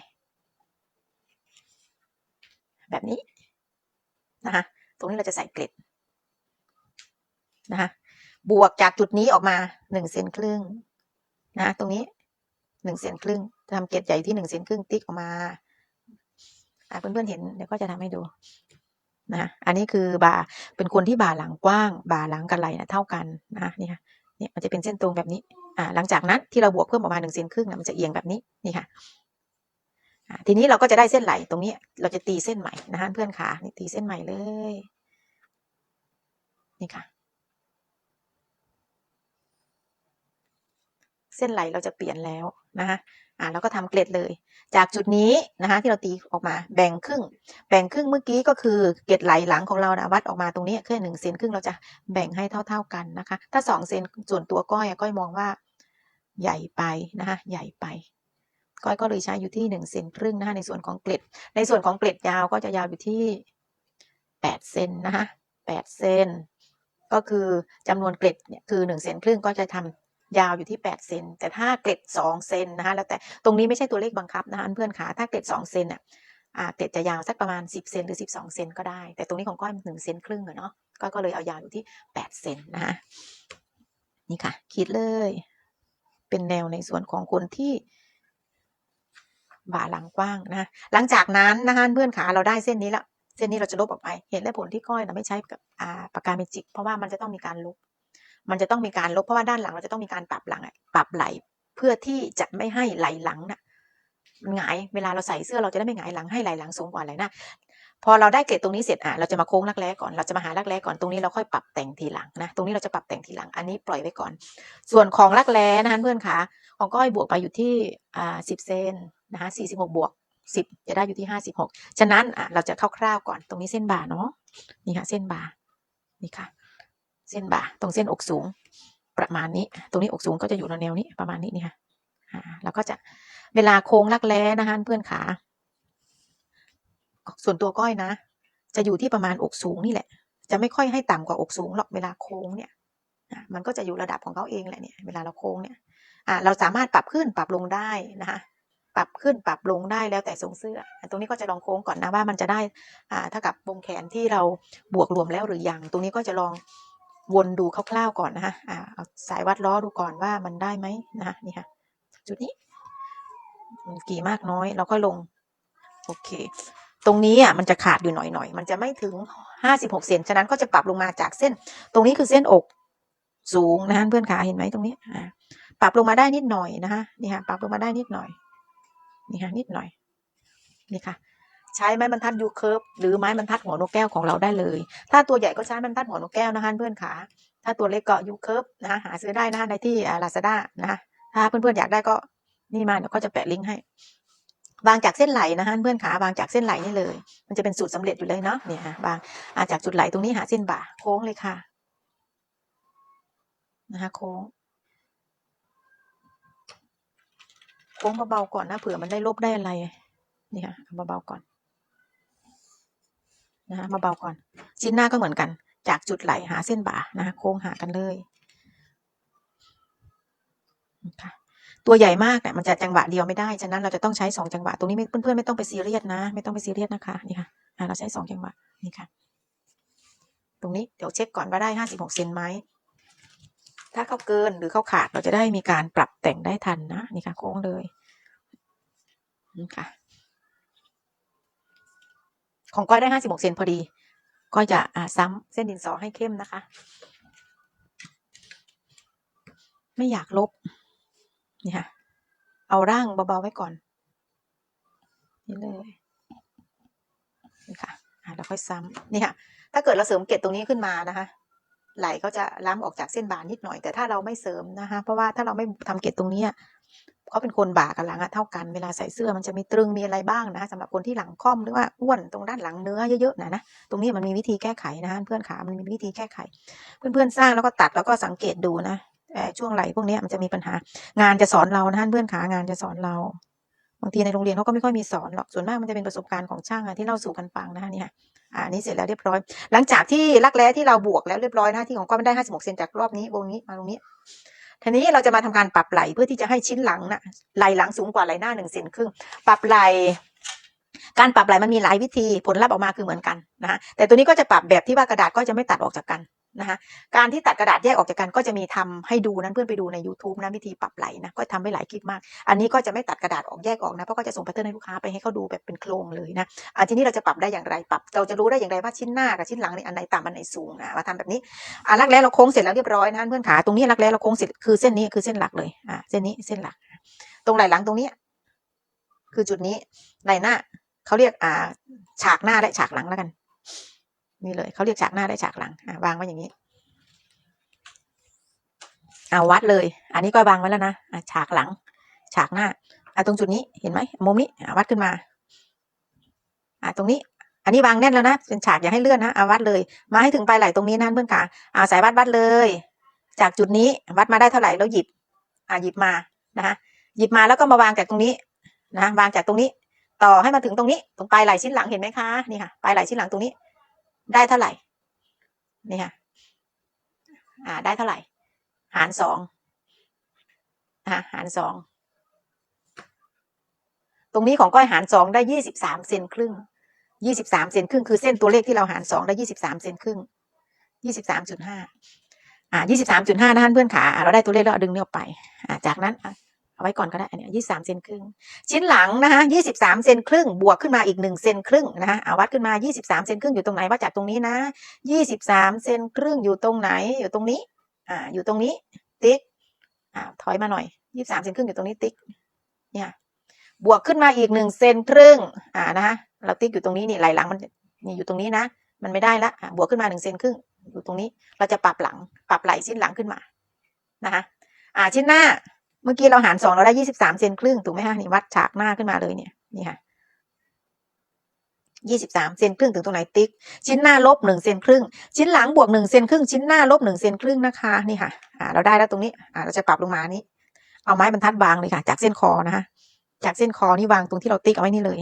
[SPEAKER 1] แบบนี้นะคะตรงนี้เราจะใส่เกล็ดนะคะบวกจากจุดนี้ออกมา1 เซนครึ่งนะตรงนี้1 เซนครึ่งทำเกล็ดใหญ่ที่1 เซนครึ่งติ๊กออกมาเพื่อนๆเห็นเดี๋ยวก็จะทำให้ดูนะอันนี้คือบ่าเป็นคนที่บ่าหลังกว้างบ่าหลังกับไหล่เท่ากันนะนี่ค่ะเนี่ยมันจะเป็นเส้นตรงแบบนี้หลังจากนั้นที่เราบวกเพิ่มออกมา1 เซนครึ่งมันจะเอียงแบบนี้นี่ค่ะทีนี้เราก็จะได้เส้นไหลตรงนี้เราจะตีเส้นใหม่นะคะเพื่อนขานี่ตีเส้นใหม่เลยนี่ค่ะ เส้นไหลเราจะเปลี่ยนแล้วนะคะแล้วก็ทำเกล็ดเลยจากจุดนี้นะคะที่เราตีออกมาแบ่งครึ่งเมื่อกี้ก็คือเกล็ดไหลหลังของเรานะวัดออกมาตรงนี้แค่1 เซนครึ่งเราจะแบ่งให้เท่ากันนะคะถ้า2 เซนส่วนตัวก้อยมองว่าใหญ่ไปนะคะใหญ่ไปก้อยก็เลยใช้อยู่ที่1 เซนครึ่งนะคะในส่วนของเกล็ดยาวก็จะยาวอยู่ที่8 เซนนะคะ8 เซนก็คือจำนวนเกล็ดเนี่ยคือ1 เซนครึ่งก็จะทำยาวอยู่ที่8 เซนแต่ถ้าเกล็ด2 เซนนะคะแล้วแต่ตรงนี้ไม่ใช่ตัวเลขบังคับนะคะเพื่อนขาถ้าเกล็ด2 เซนเนี่ยเกล็ดจะยาวสักประมาณ10 เซนหรือ12 เซนก็ได้แต่ตรงนี้ของก้อย1 เซนครึ่งเนาะก็เลยเอายาวอยู่ที่8 เซนนะคะนี่ค่ะขีดเลยเป็นแนวในส่วนของคนที่บ่าหลังกว้างนะหลังจากนั้นนะคะเพื่อนขาเราได้เส้นนี้แล้วเส้นนี้เราจะลบออกไปเห็นและผลที่ก้อยไม่ใช้กับปากกาเมจิกเพราะว่ามันจะต้องมีการลบเพราะว่าด้านหลังเราจะต้องมีการปรับไหลเพื่อที่จะไม่ให้ไหลหลังนะหงายเวลาเราใส่เสื้อเราจะได้ไม่หงายหลังให้ไหลหลังสูงกว่าไหลหน้าพอเราได้เกล็ดตรงนี้เสร็จเราจะมาโค้งรักแร้ก่อนเราจะมาหารักแร้ก่อนตรงนี้เราค่อยปรับแต่งทีหลังนะตรงนี้เราจะปรับแต่งทีหลังอันนี้ปล่อยไว้ก่อนส่วนของรักแร้นะคะเพื่อนขาของก้อยบวกไปอยู่ที่10 เซนนะคะ46บวก10จะได้อยู่ที่56ฉะนั้นเราจะคร่าวๆก่อนตรงนี้เส้นบ่าเนาะนี่ค่ะเส้นบ่านี่ค่ะเส้นบ่าตรงเส้นอกสูงประมาณนี้ตรงนี้อกสูงก็จะอยู่แนวนี้ประมาณนี้นี่ค่ะแล้วก็จะเวลาโค้งรักแร้นะคะเพื่อนขาส่วนตัวก้อยนะจะอยู่ที่ประมาณอกสูงนี่แหละจะไม่ค่อยให้ต่ำกว่าอกสูงหรอกเวลาโค้งเนี่ยมันก็จะอยู่ระดับของเขาเองแหละเนี่ยเวลาเราโค้งเนี่ยเราสามารถปรับขึ้นปรับลงได้นะคะปรับขึ้นปรับลงได้แล้วแต่ทรงเสื้อตรงนี้ก็จะลองโค้งก่อนนะว่ามันจะได้เท่ากับวงแขนที่เราบวกรวมแล้วหรือยังตรงนี้ก็จะลองวนดูคร่าวๆก่อนนะคะเอาสายวัดล้อดูก่อนว่ามันได้ไหมนะคะนี่ค่ะจุดนี้กี่มากน้อยเราก็ลงโอเคตรงนี้มันจะขาดอยู่หน่อยมันจะไม่ถึง56 เซนฉะนั้นก็จะปรับลงมาจากเส้นตรงนี้คือเส้นอกสูงนะคะเพื่อนขาเห็นไหมตรงนี้ปรับลงมาได้นิดหน่อยนะคะนี่ค่ะปรับลงมาได้นิดหน่อยนี่ค่ะนิดหน่อยนี่ค่ะใช้ไม้บรรทัดยูเคิร์ฟหรือไม้บรรทัดหัวนกแก้วของเราได้เลยถ้าตัวใหญ่ก็ใช้ไม้บรรทัดหัวนกแก้วนะคะเพื่อนขาถ้าตัวเล็กก็ยูเคิร์ฟนะคะหาซื้อได้นะคะในที่Lazadaนะคะถ้าเพื่อนๆอยากได้ก็นี่มาเดี๋ยวก็จะแปะลิงก์ให้วางจากเส้นไหลนะคะเพื่อนขาวางจากเส้นไหลนี่เลยมันจะเป็นสูตรสำเร็จอยู่เลยเนาะเนี่ยบางจากจุดไหลตรงนี้หาเส้นบ่าโค้งเลยค่ะนะคะโค้งเบาๆก่อนนะเผื่อมันได้ลบได้อะไรนี่ค่ะเบาๆก่อนนะคะเบาๆก่อนชิ้นหน้าก็เหมือนกันจากจุดไหลหาเส้นบ่านะคะโค้งหากันเลยค่ะตัวใหญ่มากเนี่ยมันจะจังหวะเดียวไม่ได้ฉะนั้นเราจะต้องใช้2 จังหวะตรงนี้เพื่อนๆไม่ต้องไปซีเรียสนะไม่ต้องไปซีเรียสนะคะนี่ค่ะเราใช้2 จังหวะนี่ค่ะตรงนี้เดี๋ยวเช็คก่อนว่าได้56 เซนไหมถ้าเขาเกินหรือเขาขาดเราจะได้มีการปรับแต่งได้ทันนะนี่ค่ะโค้งเลยนี่ค่ะของก้อยได้56 เซนพอดีก็จะซ้ำเส้นดินสอให้เข้มนะคะไม่อยากลบนี่ค่ะเอาร่างเบาๆไว้ก่อนนี่เลยนี่ค่ะแล้วค่อยซ้ำนี่ค่ะถ้าเกิดเราเสริมเกล็ดตรงนี้ขึ้นมานะคะไหลเขาจะล้ำออกจากเส้นบ่านิดหน่อยแต่ถ้าเราไม่เสริมนะคะเพราะว่าถ้าเราไม่ทำเกล็ดตรงนี้เขาเป็นคนบ่ากับหลังเท่ากันเวลาใส่เสื้อมันจะมีตรึงมีอะไรบ้างนะคะสำหรับคนที่หลังค่อมหรือว่าอ้วนตรงด้านหลังเนื้อเยอะๆนะตรงนี้มันมีวิธีแก้ไขนะคะเพื่อนขามันมีวิธีแก้ไขเพื่อนๆสร้างแล้วก็ตัดแล้วก็สังเกตดูนะช่วงไหลพวกนี้มันจะมีปัญหางานจะสอนเรานะเพื่อนขางานจะสอนเราบางทีในโรงเรียนเขาก็ไม่ค่อยมีสอนหรอกส่วนมากมันจะเป็นประสบการณ์ของช่างที่เล่าสู่กันฟังนะคะนี่ค่ะอันนี้เสร็จแล้วเรียบร้อยหลังจากที่รักแร้ที่เราบวกแล้วเรียบร้อยนะที่ของก้อยมันได้56 เซนจากรอบนี้วงนี้มาตรงนี้ทีนี้เราจะมาทำการปรับไหล่เพื่อที่จะให้ชิ้นหลังน่ะไหล่หลังสูงกว่าไหล่หน้า1 เซนครึ่งปรับไหล่การปรับไหล่มันมีหลายวิธีผลลัพธ์ออกมาคือเหมือนกันนะคะแต่ตัวนี้ก็จะปรับแบบที่ว่ากระดาษก็จะไม่ตัดออกจากกันนะคะการที่ตัดกระดาษแยกออกจากกันก็จะมีทำให้ดูนั้นเพื่อนไปดูใน YouTube นะวิธีปรับไหล่นะก็ทำไว้หลายคลิปมากอันนี้ก็จะไม่ตัดกระดาษออกแยกออกนะเพราะก็จะส่งแพทเทิร์นให้ลูกค้าไปให้เขาดูแบบเป็นโครงเลยนะทีนี้เราจะปรับได้อย่างไรปรับเราจะรู้ได้อย่างไรว่าชิ้นหน้ากับชิ้นหลังในอันไหนต่ำอันไหนสูงนะมาทำแบบนี้รักแร้เราโค้งเสร็จแล้วเรียบร้อยนะเพื่อนขาตรงนี้รักแร้เราโค้งเสร็จคือเส้นนี้คือเส้นหลักเลยเส้นนี้เส้นหลักตรงไหล่หลังตรงนี้คือจุดนี้ไหล่หน้าเขาเรียกฉากหน้าและฉากหลังแล้วกันนี่เลยเขาเรียกฉากหน้าและฉากหลังวางไว้อย่างนี้ เอาวัดเลยอันนี้ก้อยวางไว้แล้วนะฉากหลังฉากหน้าตรงจุดนี้เห็นไหมมุมนี้วัดขึ้นมาตรงนี้อันนี้วางแน่นแล้วนะเป็นฉากอย่าให้เลื่อนนะวัดเลยมาให้ถึงปลายไหล่ตรงนี้นะเพื่อนค่ะสายวัดเลยจากจุดนี้วัดมาได้เท่าไหร่แล้วหยิบหยิบมานะคะหยิบมาแล้วก็มาวางจากตรงนี้นะวางจากตรงนี้ต่อให้มาถึงตรงนี้ตรงปลายไหล่ชิ้นหลังเห็นไหมคะนี่ค่ะปลายไหล่ชิ้นหลังตรงนี้ได้เท่าไหร่นี่ค่ะได้เท่าไหร่หาร2หาร2ตรงนี้ของก้อยหาร2ได้23เซนครึ่ง23เซนครึ่งคือเส้นตัวเลขที่เราหาร2ได้23เซนครึ่ง23.523.5นะเพื่อนขาเราได้ตัวเลขแล้วดึงนี้ออกไปจากนั้นเอาไว้ก่อนก็ได้อันนี้23เซนครึ่งชิ้นหลังนะคะ23เซนครึ่งบวกขึ้นมาอีก1เซนครึ่งนะคะวัดขึ้นมา23เซนครึ่งอยู่ตรงไหนวัดจากตรงนี้นะ23เซนครึ่งอยู่ตรงไหนอยู่ตรงนี้อยู่ตรงนี้ติ๊กถอยมาหน่อย23เซนครึ่งอยู่ตรงนี้ติ๊กเนี่ยบวกขึ้นมาอีก1เซนครึ่งนะคะเราติ๊กอยู่ตรงนี้นี่ไหล่หลังมันนี่อยู่ตรงนี้นะมันไม่ได้ละบวกขึ้นมา1เซนครึ่งอยู่ตรงนี้เราจะปรับไหล่ชิ้นหลังขึ้นมานะคะชิ้นหน้าเมื่อกี้เราหาร2เราได้23เซนครึ่งถูกไหมคะนี่วัดฉากหน้าขึ้นมาเลยเนี่ยนี่ค่ะ23เซนครึ่งถึงตรงไหนติ๊กชิ้นหน้าลบ1เซนครึ่งชิ้นหลังบวก1เซนครึ่งชิ้นหน้าลบ1เซนครึ่งนะคะนี่ค่ะเราได้แล้วตรงนี้เราจะปรับลงมานี้เอาไม้บรรทัดวางเลยค่ะจากเส้นคอนะคะจากเส้นคอนี่วางตรงที่เราติ๊กเอาไว้นี่เลย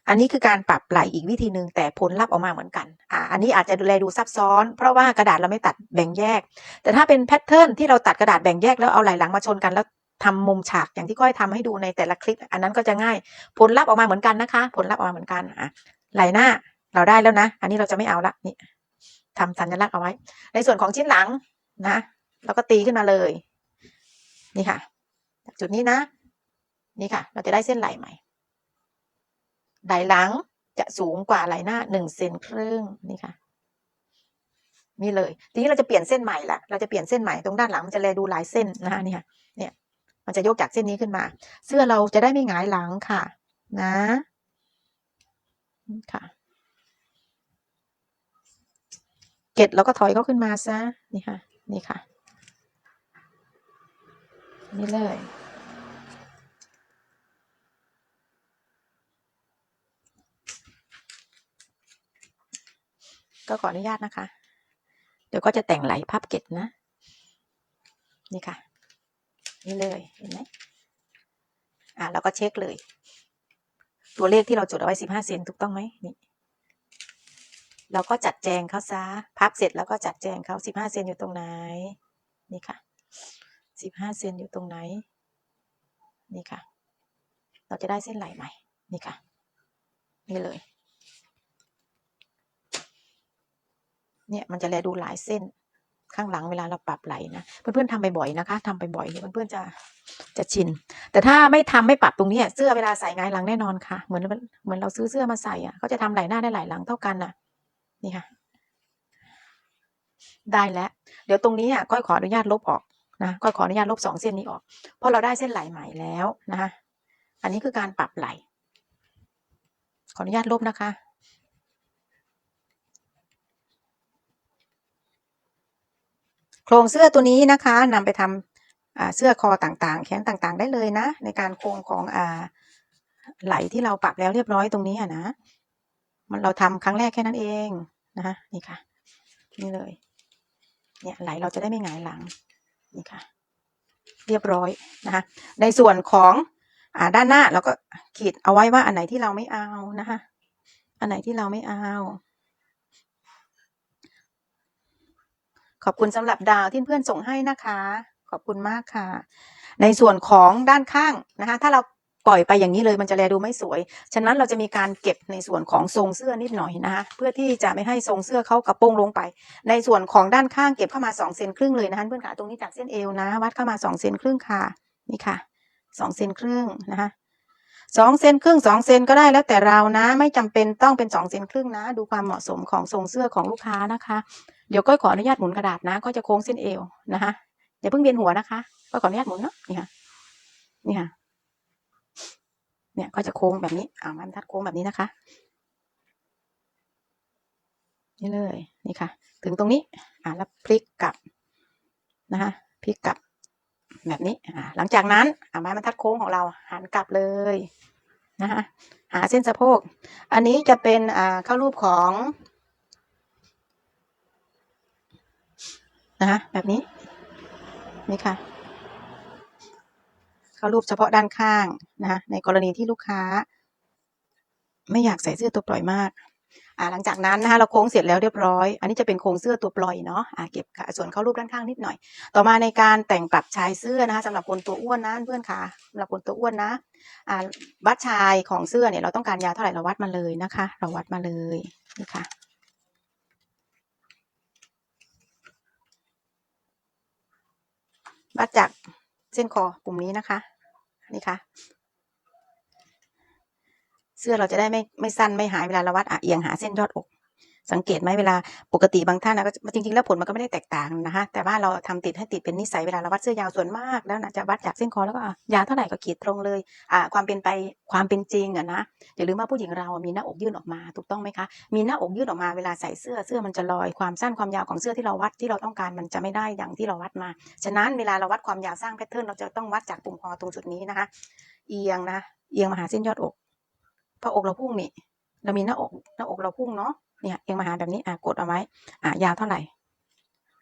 [SPEAKER 1] อันนี้คือการปรับไหล่อีกวิธีหนึ่งแต่ผลลัพธ์ออกมาเหมือนกันอันนี้อาจจะดูซับซ้อนเพราะว่ากระดาษเราไม่ตัดแบ่งแยกแต่ถ้าเป็นแพทเทิร์นที่เราตัดกระดาษแบ่งแยกแล้วเอาไหล่หลังมาชนกันแล้วทำมุมฉากอย่างที่ก้อยทำให้ดูในแต่ละคลิปอันนั้นก็จะง่ายผลลัพธ์ออกมาเหมือนกันนะคะผลลัพธ์ออกมาเหมือนกันไหล่หน้าเราได้แล้วนะอันนี้เราจะไม่เอาละนี่ทำสัญลักษณ์เอาไว้ในส่วนของชิ้นหลังนะเราก็ตีขึ้นมาเลยนี่ค่ะจุดนี้นะนี่ค่ะเราจะได้เส้นไหล่ใหม่ไหล่หลังจะสูงกว่าไหล่หน้า1เซนครึ่งนี่ค่ะนี่เลยทีนี้เราจะเปลี่ยนเส้นใหม่ละเราจะเปลี่ยนเส้นใหม่ตรงด้านหลังมันจะแลดูหลายเส้นนะคะนี่ค่ะเนี่ยมันจะยกจากเส้นนี้ขึ้นมาเสื้อเราจะได้ไม่หงายหลังค่ะนะค่ะเก็ดแล้วก็ถอยเขาขึ้นมาซะนี่ค่ะนี่ค่ะนี่เลยก็ขออนุญาตนะคะเดี๋ยวก็จะแต่งไหลพับเก็ดนะนี่ค่ะนี่เลยเห็นไหมเราก็เช็คเลยตัวเลขที่เราจดเอาไว้15เซนถูกต้องไหมนี่เราก็จัดแจงเขาซะพับเสร็จแล้วก็จัดแจงเขา15เซนอยู่ตรงไหนนี่ค่ะ15เซนอยู่ตรงไหนนี่ค่ะเราจะได้เส้นไหลใหม่นี่ค่ะนี่เลยเนี่ยมันจะแลดูหลายเส้นข้างหลังเวลาเราปรับไหลนะเพื่อนๆทำบ่อยๆนะคะทำบ่อยๆเพื่อนๆจะชินแต่ถ้าไม่ทำไม่ปรับตรงนี้เสื้อเวลาใส่ไงหลังแน่นอนค่ะเหมือนเราซื้อเสื้อมาใส่เขาจะทำไหล่หน้าได้หลายหลังเท่ากันนี่ค่ะได้แล้วเดี๋ยวตรงนี้ก้อยขออนุญาตลบออกนะก้อยขออนุญาตลบ2เส้นนี้ออกเพราะเราได้เส้นไหลใหม่แล้วนะคะอันนี้คือการปรับไหล่ขออนุญาตลบนะคะโครงเสื้อตัวนี้นะคะนำไปทำเสื้อคอต่างๆแขนต่างๆได้เลยนะในการโครงของไหล่ที่เราปรับแล้วเรียบร้อยตรงนี้นะเราทำครั้งแรกแค่นั้นเองนะคะนี่ค่ะนี่เลยเนี่ยไหล่เราจะได้ไม่หงายหลังนี่ค่ะเรียบร้อยนะคะในส่วนของด้านหน้าเราก็ขีดเอาไว้ว่าอันไหนที่เราไม่เอานะคะอันไหนที่เราไม่เอาขอบคุณสำหรับดาวที่เพื่อนส่งให้นะคะขอบคุณมากค่ะในส่วนของด้านข้างนะคะถ้าเราปล่อยไปอย่างนี้เลยมันจะแลดูไม่สวยฉะนั้นเราจะมีการเก็บในส่วนของทรงเสื้อนิดหน่อยนะคะเพื่อที่จะไม่ให้ทรงเสื้อเขากระโปรงลงไปในส่วนของด้านข้างเก็บเข้ามา2เซนครึ่งเลยนะคะเพื่อนค่ะตรงนี้จากเส้นเอวนะวัดเข้ามา2เซนครึ่งค่ะนี่ค่ะ2เซนครึ่งนะคะ2เซนครึ่ง2เซนก็ได้แล้วแต่เรานะไม่จำเป็นต้องเป็น2เซนครึ่งนะดูความเหมาะสมของทรงเสื้อของลูกค้านะคะเดี๋ยวก้อยขออนุญาตหมุนกระดาษนะก็จะโค้งเส้นเอวนะคะอย่าเพิ่งเวียนหัวนะคะก็ขออนุญาตหมุนเนาะนี่ค่ะนี่ค่ะเนี่ยก็จะโค้งแบบนี้มันทัดโค้งแบบนี้นะคะนี่เลยนี่ค่ะถึงตรงนี้แล้วพลิกกลับ นะคะพลิกกลับแบบนี้หลังจากนั้นไม้บรรทัดโค้งของเราหันกลับเลยนะคะหาเส้นสะโพกอันนี้จะเป็นเข้ารูปของนะคะแบบนี้นี่ค่ะเข้ารูปเฉพาะด้านข้างนะคะในกรณีที่ลูกค้าไม่อยากใส่เสื้อตัวปล่อยมากหลังจากนั้นนะคะเราโค้งเสร็จแล้วเรียบร้อยอันนี้จะเป็นโครงเสื้อตัวปล่อยเนาะเก็บส่วนเข้ารูปด้านข้างนิดหน่อยต่อมาในการแต่งปรับชายเสื้อนะคะสำหรับคนตัวอ้วนนะเพื่อนค่ะสำหรับคนตัวอ้วนนะวัดชายของเสื้อเนี่ยเราต้องการยาวเท่าไหร่เราวัดมาเลยนะคะเราวัดมาเลยนี่ค่ะวัดจากเส้นคอปุ่มนี้นะคะนี่ค่ะเสื้อเราจะได้ไม่สั้นไม่หายเวลาเราวัดเอียงหาเส้นยอดอกสังเกตไหมเวลาปกติบางท่านนะก็จริงๆแล้วผลมันก็ไม่ได้แตกต่างนะคะแต่ว่าเราทำติดให้ติดเป็นนิสัยเวลาเราวัดเสื้อยาวส่วนมากแล้วนะจะวัดจากเส้นคอแล้วก็ยาวเท่าไหร่ก็ขีดตรงเลยความเป็นจริงนะอย่าลืมว่าผู้หญิงเรามีหน้าอกยื่นออกมาถูกต้องไหมคะมีหน้าอกยื่นออกมาเวลาใส่เสื้อมันจะลอยความสั้นความยาวของเสื้อที่เราวัดที่เราต้องการมันจะไม่ได้อย่างที่เราวัดมาฉะนั้นเวลาเราวัดความยาวสร้างแพทเทิร์นเราจะต้องวัดจากปุ่มคอตรงจุดนี้นะคะเอียงมาหาเส้นยอดอกเพราะอกเราพุ่งนี่เรามีหน้าอกเราพุ่งเนาะเนี่ยเอียงมาหาแบบนี้กดเอาไว้ยาวเท่าไหร่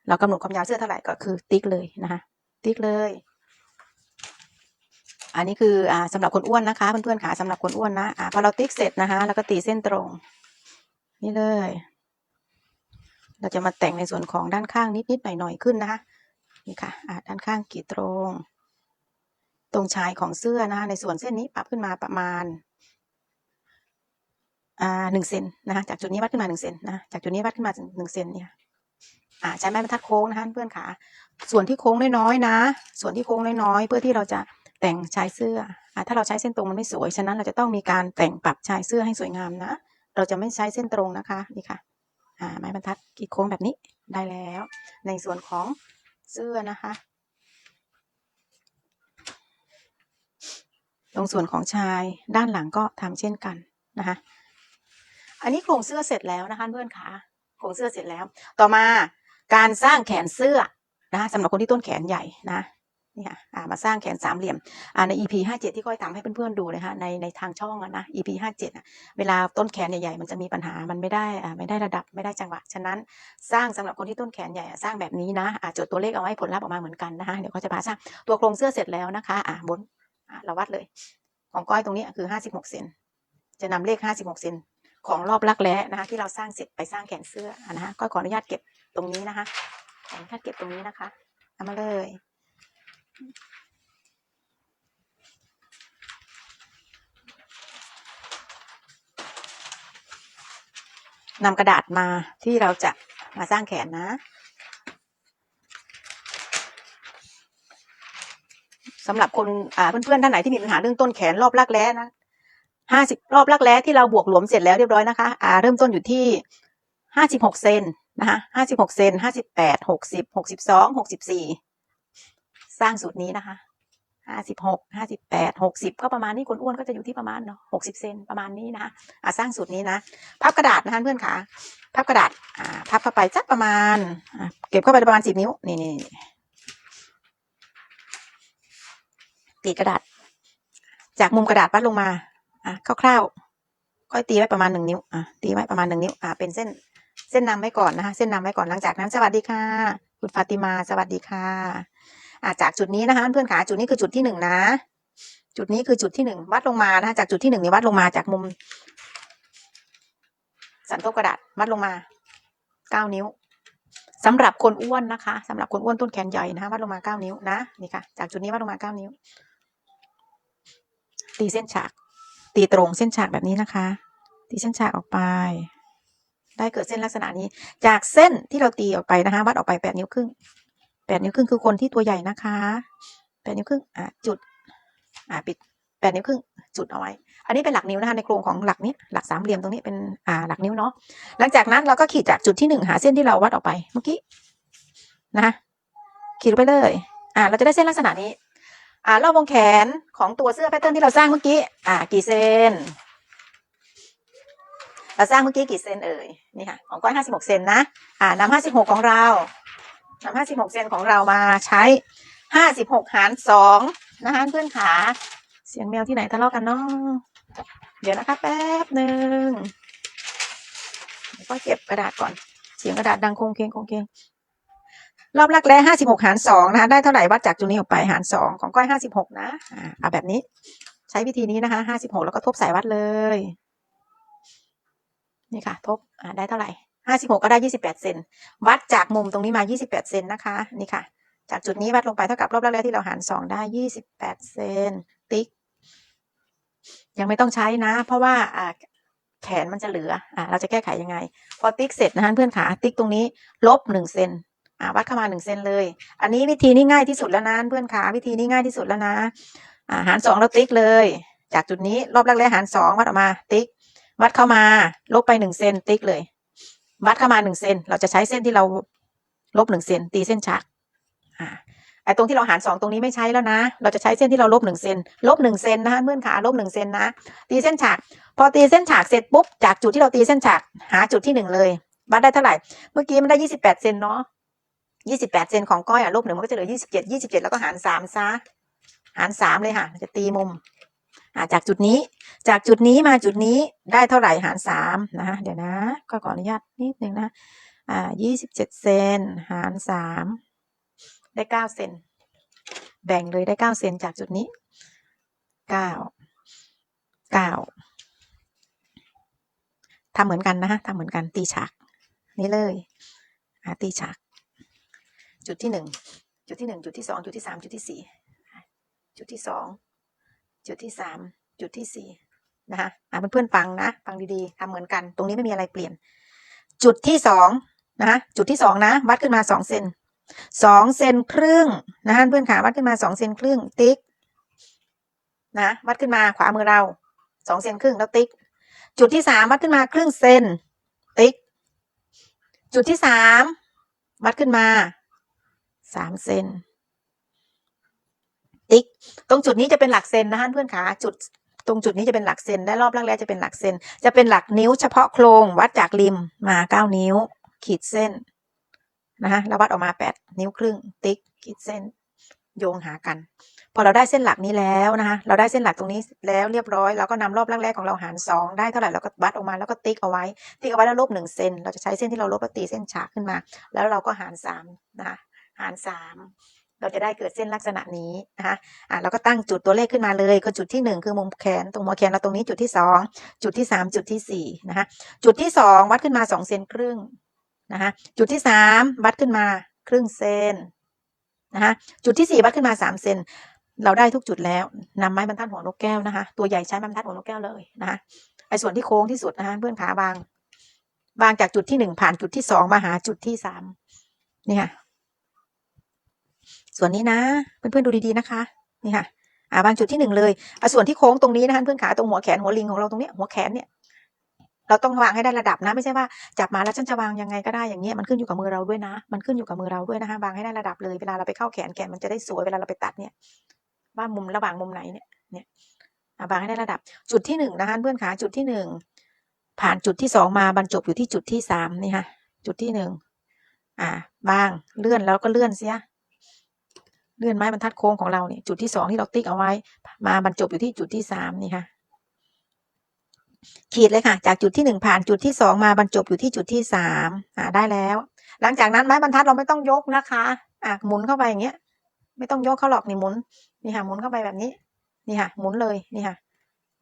[SPEAKER 1] เรากำหนดความยาวเสื้อเท่าไหร่ก็คือติ๊กเลยนะคะติ๊กเลยอันนี้คือสำหรับคนอ้วนนะคะเพื่อนๆค่ะสำหรับคนอ้วนนะพอเราติ๊กเสร็จนะคะแล้วก็ตีเส้นตรงนี่เลยเราจะมาแต่งในส่วนของด้านข้างนิดๆหน่อยๆขึ้นนะคะนี่ค่ะด้านข้างกรีดตรงชายของเสื้อนะคะในส่วนเส้นนี้ปรับขึ้นมาประมาณ1 เซนนะคะจากจุดนี้วัดขึ้นมา1 เซนนะจากจุดนี้วัดขึ้นมา1 เซนเนี่ยใช้ไม้บรรทัดโค้งนะคะเพื่อนค่ะส่วนที่โค้งน้อยๆนะส่วนที่โค้งน้อยๆเพื่อที่เราจะแต่งชายเสื้อถ้าเราใช้เส้นตรงมันไม่สวยฉะนั้นเราจะต้องมีการแต่งปรับชายเสื้อให้สวยงามนะเราจะไม่ใช้เส้นตรงนะคะนี่ค่ะไม้บรรทัดกรีดโค้งแบบนี้ได้แล้วในส่วนของเสื้อนะคะตรงส่วนของชายด้านหลังก็ทำเช่นกันนะคะอันนี้โครงเสื้อเสร็จแล้วนะคะเพื่อนค่ะโครงเสื้อเสร็จแล้วต่อมาการสร้างแขนเสื้อนะสำหรับคนที่ต้นแขนใหญ่นะนี่ค่ะมาสร้างแขนสามเหลี่ยมใน EP 57ที่ก้อยทำให้เพื่อนๆดูนะคะในทางช่องนะ EP 57เวลาต้นแขนใหญ่ๆมันจะมีปัญหามันไม่ได้ระดับไม่ได้จังหวะฉะนั้นสร้างสำหรับคนที่ต้นแขนใหญ่สร้างแบบนี้นะจดตัวเลขเอาไว้ผลลัพธ์ออกมาเหมือนกันนะคะเดี๋ยวเขาจะพาสร้างตัวโครงเสื้อเสร็จแล้วนะคะบนเราวัดเลยของก้อยตรงนี้คือ56 เซนจะนำเลข56 เซนของรอบรักแร้นะคะที่เราสร้างเสร็จไปสร้างแขนเสื้อนะคะก็ขออนุญาตเก็บตรงนี้นะคะขออนุญาตเก็บตรงนี้นะคะเอามาเลยนำกระดาษมาที่เราจะมาสร้างแขนนะสำหรับคนเพื่อนๆท่านไหนที่มีปัญหาเรื่องต้นแขนรอบรักแร้นะ50 รอบรักแร้ที่เราบวกหลวมเสร็จแล้วเรียบร้อยนะคะเริ่มต้นอยู่ที่56 เซนนะคะ56 เซน58 60 62 64สร้างสูตรนี้นะคะ56 58 60ก็ประมาณนี้คนอ้วนก็จะอยู่ที่ประมาณ60 เซนประมาณนี้นะสร้างสูตรนี้นะพับกระดาษนะคะเพื่อนค่ะพับกระดาษพับเข้าไปสักประมาณเก็บเข้าไปประมาณ10 นิ้วนี่ตีกระดาษจากมุมกระดาษวัดลงมาคร่าวๆค่อยตีไว้ประมาณ1 นิ้วตีไว้ประมาณ1 นิ้วเป็นเส้นนำไว้ก่อนนะคะเส้นนำไว้ก่อนหลังจากนั้นสวัสดีค่ะคุณฟาติมาสวัสดีค่ะจากจุดนี้นะคะเพื่อนขาจุดนี้คือจุดที่1นะจุดนี้คือจุดที่1วัดลงมานะคะจากจุดที่1นี่วัดลงมาจากมุมสันทบกระดาษวัดลงมา9 นิ้วสำหรับคนอ้วนนะคะสำหรับคนอ้วนต้นแขนใหญ่นะคะวัดลงมา9 นิ้วนะนี่ค่ะจากจุดนี้วัดลงมา9 นิ้วตีเส้นฉากตีตรงเส้นฉากแบบนี้นะคะตีเส้นฉากออกไปได้เกิดเส้นลักษณะนี้จากเส้นที่เราตีออกไปนะคะวัดออกไป8 นิ้วครึ่ง8 นิ้วครึ่งคือคนที่ตัวใหญ่นะคะ8 นิ้วครึ่งจุดปิด8 นิ้วครึ่งจุดเอาไว้อันนี้เป็นหลักนิ้วนะคะในโครงของหลักนี้หลักสามเหลี่ยมตรงนี้เป็นหลักนิ้วเนาะหลังจากนั้นเราก็ขีดจากจุดที่1หาเส้นที่เราวัดออกไปเมื่อกี้นะคะขีดไปเลยเราจะได้เส้นลักษณะนี้รอบวงแขนของตัวเสื้อแพทเทิร์นที่เราสร้างเมื่อกี้กี่เซนเราสร้างเมื่อกี้กี่เซนเอ่ยนี่ค่ะของก้อย56 เซนนะนำ56ของเรา นำ56 เซนของเรามาใช้56 หาร 2นะคะเพื่อนขาเสียงแมวที่ไหนทะเลาะกันเนาะเดี๋ยวนะคะแป๊บหนึ่งก็เก็บกระดาษก่อนเสียงกระดาษดังโคงเคงรอบแรกแล้ว56 หาร 2นะคะได้เท่าไหร่วัดจากจุดนี้ออกไปหาร 2ของก้อย56นะเอาแบบนี้ใช้วิธีนี้นะคะ56แล้วก็ทบสายวัดเลยนี่ค่ะทบได้เท่าไหร่56ก็ได้28 เซนวัดจากมุมตรงนี้มา28 เซนนะคะนี่ค่ะจากจุดนี้วัดลงไปเท่ากับรอบแรกที่เราหาร2ได้28 เซนติ๊กยังไม่ต้องใช้นะเพราะว่าแขนมันจะเหลือเราจะแก้ไขยังไงพอติ๊กเสร็จนะคะเพื่อนขาติ๊กตรงนี้ลบ1 เซนวัดเข้ามา1 เซนเลยอันนี้วิธีนี้ง่ายที่สุดแล้วนะเพื่อนขาวิธีนี้ง่ายที่สุดแล้วนะหาร2เราติ๊กเลยจากจุดนี้รอบแรกหาร2วัดออกมาติ๊กวัดเข้ามาลบไป1 เซนติ๊กเลยวัดเข้ามา1 เซนเราจะใช้เส้นที่เราลบ1 เซนตีเส้นฉากไอ้ตรงที่เราหาร2ตรงนี้ไม่ใช้แล้วนะเราจะใช้เส้นที่เราลบ1 เซนลบ1 เซนนะคะเพื่อนขาลบ1 เซนนะตีเส้นฉากพอตีเส้นฉากเสร็จปุ๊บจากจุดที่เราตีเส้นฉากหาจุดที่1เลยวัดได้เท่าไหร่เมื่อกี้มันได้28 เซนเนาะ28 เซนของก้อยลบ1มันก็จะเหลือ27แล้วก็หาร3ซะหาร3เลยค่ะจะตีมุมจากจุดนี้มาจุดนี้ได้เท่าไหร่หาร3นะคะเดี๋ยวนะก็ขออนุญาตนิดนึงนะ27 เซนหาร3ได้9 เซนแบ่งเลยได้9 เซนจากจุดนี้9ทำเหมือนกันนะคะทำเหมือนกันตีฉากนี่เลยตีฉากจุดที่1จุดที่1จุดที่2จุดที่3จุดที่4จุดที่2จุดที่3จุดที่4นะคะเพื่อนๆฟังนะฟังดีๆทำเหมือนกันตรงนี้ไม่มีอะไรเปลี่ยนจุดที่2นะคะจุดที่2นะวัดขึ้นมา2 เซน2 เซนครึ่งนะคะเพื่อนขาวัดขึ้นมา2 เซนครึ่งติ๊กนะวัดขึ้นมาขวามือเรา2 เซนครึ่งแล้วติ๊กจุดที่3วัดขึ้นมาครึ่งเซนติ๊กจุดที่3วัดขึ้นมา3 เซนติ๊กตรงจุดนี้จะเป็นหลักเซนนะคะเพื่อนขาตรงจุดนี้จะเป็นหลักเซนและรอบแรกจะเป็นหลักเซนจะเป็นหลักนิ้วเฉพาะโครงวัดจากริมมา9 นิ้วขีดเส้นนะคะแล้ววัดออกมา8 นิ้วครึ่งติ๊กขีดเส้นโยงหากันพอเราได้เส้นหลักนี้แล้วนะคะเราได้เส้นหลักตรงนี้แล้วเรียบร้อยเราก็นำรอบแรกของเราหาร2ได้เท่าไหร่เราก็วัดออกมาแล้วก็ติ๊กเอาไว้แล้วลบ1 เซนเราจะใช้เส้นที่เราลบแล้วตีเส้นฉากขึ้นมาแล้วเราก็หาร3นะคะหาร3เราจะได้เกิดเส้นลักษณะนี้นะคะเราก็ตั้งจุดตัวเลขขึ้นมาเลยก็จุดที่1คือมุมแขนตรงหัวแขนเราตรงนี้จุดที่2จุดที่3จุดที่4นะคะจุดที่2วัดขึ้นมา2 เซนครึ่งนะคะจุดที่3วัดขึ้นมาครึ่งเซนนะคะจุดที่4วัดขึ้นมา3 เซนเราได้ทุกจุดแล้วนำไม้บรรทัดหัวนกแก้วนะคะตัวใหญ่ใช้ไม้บรรทัดหัวนกแก้วเลยนะคะไอ้ส่วนที่โค้งที่สุดนะคะเพื่อนขาบางจากจุดที่1ผ่านจุดที่2มาหาจุดที่3นี่ค่ะส่วนนี้นะเพื่อนๆดูดีๆนะคะนี่ค่ะบางจุดที่1เลยส่วนที่โค้งตรงนี้นะคะเพื่อนขาตรงหัวแขนหัวลิงของเราตรงนี้หัวแขนเนี่ยเราต้องวางให้ได้ระดับนะไม่ใช่ว่าจับมาแล้วฉันจะวางยังไงก็ได้อย่างเงี้ยมันขึ้นอยู่กับมือเราด้วยนะมันขึ้นอยู่กับมือเราด้วยนะคะวางให้ได้ระดับเลยเวลาเราไปเข้าแขนมันจะได้สวยเวลาเราไปตัดเนี่ยว่ามุมระหว่างมุมไหนเนี่ยวางให้ได้ระดับจุดที่1นะคะเพื่อนขาจุดที่1ผ่านจุดที่2มาบรรจบอยู่ที่จุดที่3นี่ค่ะจุดที่1บางเลื่อนแล้วก็เลื่อนเสียเลื่อนไม้บรรทัดโค้งของเราเนี่ยจุดที่2ที่เราติ๊กเอาไว้มาบรรจบอยู่ที่จุดที่3นี่ค่ะขีดเลยค่ะจากจุดที่1ผ่านจุดที่2มาบรรจบอยู่ที่จุดที่3ได้แล้วหลังจากนั้นไม้บรรทัดเราไม่ต้องยกนะคะหมุนเข้าไปอย่างเงี้ยไม่ต้องยกเขาหรอกนี่หมุนนี่ค่ะหมุนเข้าไปแบบนี้นี่ค่ะหมุนเลยนี่ค่ะ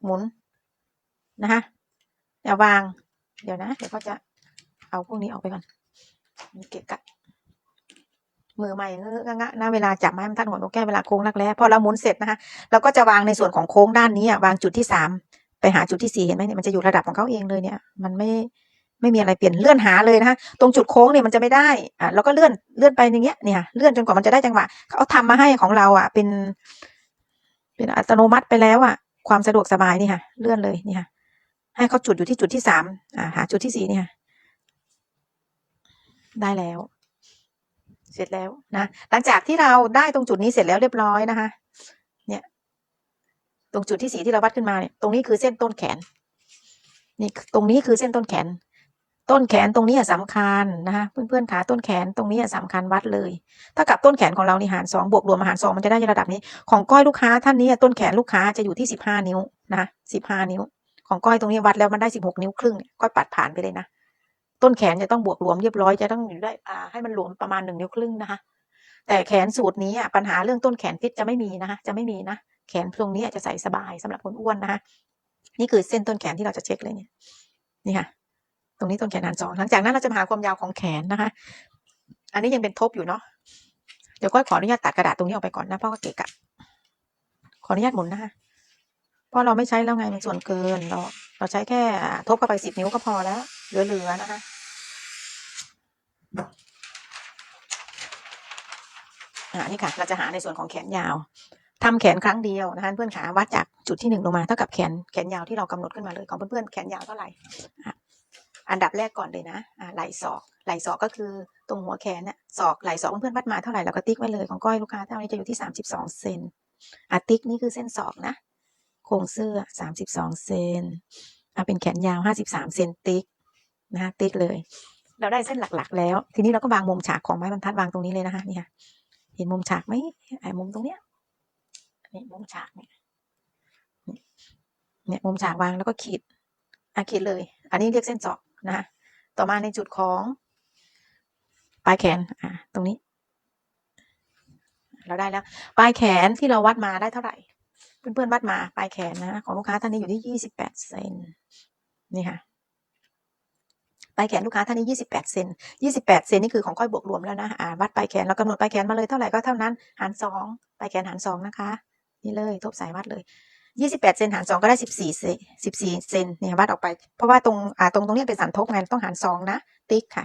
[SPEAKER 1] หมุนนะคะอย่าวางเดี๋ยวนะเดี๋ยวก็จะเอาพวกนี้ออกไปก่อนมีเกะกะมือใหม่งะนะเวลาจับไม้บรรทัดหัวนกแก้วเวลาโค้งรักแร้พอเราหมุนเสร็จนะคะเราก็จะวางในส่วนของโค้งด้านนี้วางจุดที่3ไปหาจุดที่4เห็นไหมเนี่ยมันจะอยู่ระดับของเขาเองเลยเนี่ยมันไม่มีอะไรเปลี่ยนเลื่อนหาเลยนะคะตรงจุดโค้งเนี่ยมันจะไม่ได้แล้วก็เลื่อนไปอย่างเงี้ยเนี่ยเลื่อนจนกว่ามันจะได้จังหวะเขาทำมาให้ของเราเป็นอัตโนมัติไปแล้วความสะดวกสบายนี่ค่ะเลื่อนเลยนี่ค่ะให้เขาจุดอยู่ที่จุดที่3หาจุดที่4นี่ค่ะได้แล้วเสร็จแล้วนะหลังจากที่เราได้ตรงจุดนี้เสร็จแล้วเรียบร้อยนะคะเนี่ยตรงจุดที่4ที่เราวัดขึ้นมาเนี่ยตรงนี้คือเส้นต้นแขนนี่ตรงนี้คือเส้นต้นแขน ต้นแขนตรงนี้สำคัญนะคะเพื่อนๆขาต้นแขนตรงนี้สำคัญวัดเลยถ้ากับต้นแขนของเรานี่หาร2บวกรวมหาร2มันจะได้ระดับนี้ของก้อยลูกค้าท่านนี้ต้นแขนลูกค้าจะอยู่ที่15นิ้วนะ15นิ้วของก้อยตรงนี้วัดแล้วมันได้16นิ้วครึ่งก้อยปัดผ่านไปเลยนะต้นแขนจะต้องบวกรวมเรียบร้อยจะต้องอยู่ได้ให้มันรวมประมาณ1นิ้วครึ่งนะคะแต่แขนสูตรนี้ปัญหาเรื่องต้นแขนฟิตจะไม่มีนะคะจะไม่มีนะแขนตรงนี้จะใส่สบายสำหรับคนอ้วนนะคะนี่คือเส้นต้นแขนที่เราจะเช็คเลยเนี่ยนี่ค่ะตรงนี้ต้นแขนหาร2หลังจากนั้นเราจะมาหาความยาวของแขนนะคะอันนี้ยังเป็นทบอยู่เนาะเดี๋ยวก็ขออนุญาตตัดกระดาษตรงนี้ออกไปก่อนนะเพราะก็เกะกะขออนุญาตหมุนนะคะเพราะเราไม่ใช้แล้วไงมันส่วนเกินเราใช้แค่ทบเข้าไป10นิ้วก็พอแล้วเหลือนะคะนี่ค่ะเราจะหาในส่วนของแขนยาวทำแขนครั้งเดียวนะคะเพื่อนขาวัดจากจุดที่1ลงมาเท่ากับแขนยาวที่เรากำหนดขึ้นมาเลยของเพื่อนๆแขนยาวเท่าไหร่อันดับแรกก่อนเลยนะไหล่ศอกก็คือตรงหัวแขนเนี่ยศอกไหล่ศอกเพื่อนๆวัดมาเท่าไหร่เราก็ติ๊กไว้เลยของก้อยลูกค้าเท่านี้จะอยู่ที่32เซนติ๊กนี่คือเส้นศอกนะโครงเสื้อ32เซนเป็นแขนยาว53เซนติ๊กนะคะติ๊กเลยเราได้เส้นหลักๆแล้วทีนี้เราก็วางมุมฉากของไม้บรรทัดวางตรงนี้เลยนะคะนี่ค่ะเห็นมุมฉากไหมมุมตรงเนี้ยนี่มุมฉากเนี่ยมุมฉากวางแล้วก็ขีดขีดเลยอันนี้เรียกเส้นศอกนะต่อมาในจุดของปลายแขนตรงนี้เราได้แล้วปลายแขนที่เราวัดมาได้เท่าไหร่เพื่อนๆวัดมาปลายแขนนะของลูกค้าท่านนี้อยู่ที่28เซนนี่ค่ะปลายแขนลูกค้าท่านนี้28เซน28เซนนี่คือของก้อยบวกรวมแล้วนะวัดปลายแขนเรากำหนดปลายแขนมาเลยเท่าไหร่ก็เท่านั้นหาร2ปลายแขนหาร2นะคะนี่เลยทบสายวัดเลย28เซนหาร2ก็ได้14เซน14เซนเนี่ยวัดออกไปเพราะว่าตรงนี้เป็นสันทบไงต้องหาร2นะติ๊กค่ะ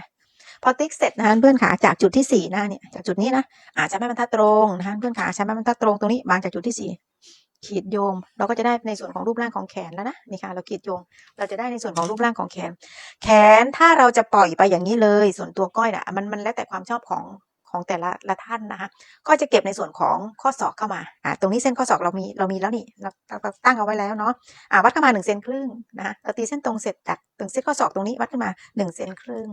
[SPEAKER 1] พอติ๊กเสร็จนะคะเพื่อนขาจากจุดที่4นะเนี่ยจากจุดนี้นะใช้ไม้บรรทัดตรงนะคะเพื่อนขาใช้ไม้บรรทัดตรงตรงนี้วางจากจุดที่4ขีดโยงเราก็จะได้ในส่วนของรูปร่างของแขนแล้วนะนี่ค่ะเราขีดโยงเราจะได้ในส่วนของรูปร่างของแขนถ้าเราจะปล่อยไปอย่างนี้เลยส่วนตัวก้อยมันแล้วแต่ความชอบของแต่ละท่านนะคะก็จะเก็บในส่วนของข้อศอกเข้ามาตรงนี้เส้นข้อศอกเรามีแล้วนี่เราตั้งเอาไว้แล้วเนาะวัดเข้ามา1เซนครึ่งนะคะเราตีเส้นตรงเสร็จจากถึงเส้นข้อศอกตรงนี้วัดขึ้นมา1เซนครึ่ง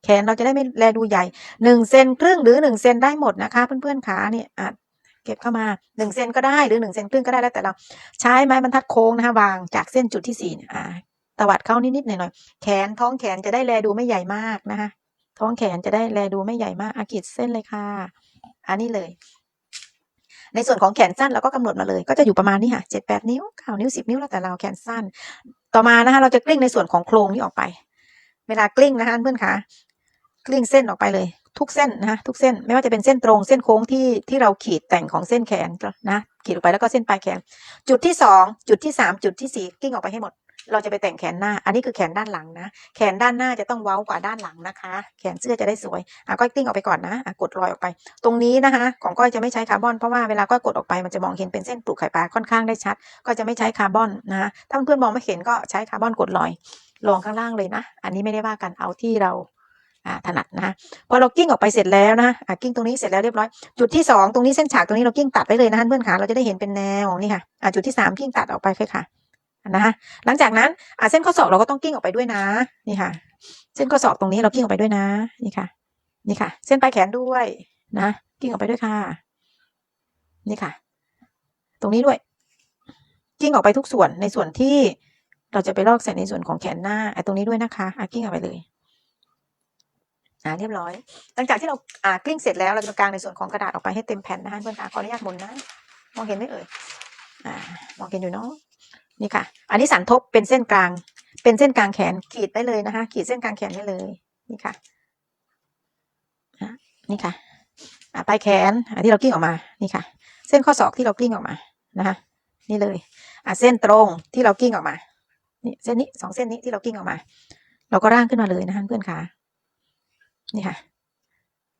[SPEAKER 1] แขนเราจะได้ไม่แลดูใหญ่1เซนครึ่งหรือ1เซนได้หมดนะคะเพื่อนๆขาเนี่ยเก็บเข้ามา1เซนก็ได้หรือ1เซนครึ่งก็ได้แล้วแต่เราใช้ไม้บรรทัดโค้งนะคะวางจากเส้นจุดที่4ตวัดเข้านิดๆหน่อยๆแขนท้องแขนจะได้แลดูไม่ใหญ่มากนะคะท้องแขนจะได้แลดูไม่ใหญ่มากขีดเส้นเลยค่ะอันนี้เลยในส่วนของแขนสั้นเราก็กำหนดมาเลยก็จะอยู่ประมาณนี้ค่ะ7-8นิ้ว9นิ้ว10นิ้วแล้วแต่เราแขนสั้นต่อมานะคะเราจะกลิ้งในส่วนของโครงนี้ออกไปเวลากลิ้งนะคะเพื่อนคะกลิ้งเส้นออกไปเลยทุกเส้นนะคะทุกเส้นไม่ว่าจะเป็นเส้นตรงเส้นโค้งที่เราขีดแต่งของเส้นแขนนะขีดออกไปแล้วก็เส้นปลายแขนจุดที่2จุดที่3จุดที่4กลิ้งออกไปให้หมดเราจะไปแต่งแขนหน้าอันนี้คือแขนด้านหลังนะแขนด้านหน้าจะต้องเว้ากว่าด้านหลังนะคะแขนเสื้อจะได้สวยก้อยกลิ้งออกไปก่อนนะกดรอยออกไปตรงนี้นะคะของก้อยจะไม่ใช้คาร์บอนเพราะว่าเวลาก้อยกดออกไปมันจะมองเห็นเป็นเส้นปลูกไข่ปลาค่อนข้างได้ชัดก็จะไม่ใช้คาร์บอนนะถ้าเพื่อนมองไม่เห็นก็ใช้คาร์บอนกดรอยลงข้างล่างเลยนะอันนี้ไม่ได้ว่ากันเอาที่เราถนัดนะพอเรากิ้งออกไปเสร็จแล้วนะกิ้งตรงนี้เสร็จแล้วเรียบร้อยจุดที่2ตรงนี้เส้นฉากตรงนี้เรากิ้งตัดไว้เลยนะเพื่อนขาเราจะได้เห็นเป็นแนวนี่ค่ะจุดที่3กิ้งตัดออกไปค่ะนะคะหลังจากนั้นเส้นข้อศอกเราก็ต้องกิ้งออกไปด้วยนะนี่ค่ะเส้นข้อศอกตรงนี้เรากิ้งออกไปด้วยนะนี่ค่ะนี่ค่ะเส้นปลายแขนด้วยนะกิ้งออกไปด้วยค่ะนี่ค่ะตรงนี้ด้วยกิ้งออกไปทุกส่วนในส่วนที่เราจะไปลอกใส่ในส่วนของแขนหน้าตรงนี้ด้วยนะคะกิ้งออกไปเลยเรียบร้อยหลังจากที่เรากลิ้งเสร็จแล้วเราจะกางในส่วนของกระดาษออกไปให้เต็มแผ่นนะคะเพื่อนๆขออนุญาตหมุนนะมองเห็นไหมเอ่ยมองเห็นอยู่เนาะนี่ค่ะอันนี้สันทบเป็นเส้นกลางเป็นเส้นกลางแขนขีดได้เลยนะคะขีดเส้นกลางแขนได้เลยนี่ค่ะนี่ค่ะปลายแขนที่เรากลิ้งออกมานี่ค่ะเส้นข้อศอกที่เรากลิ้งออกมานะคะนี่เลยเส้นตรงที่เรากลิ้งออกมานี่เส้นนี้2เส้นนี้ที่เรากลิ้งออกมาเราก็ร่างขึ้นมาเลยนะคะเพื่อนค่ะนี่ค่ะ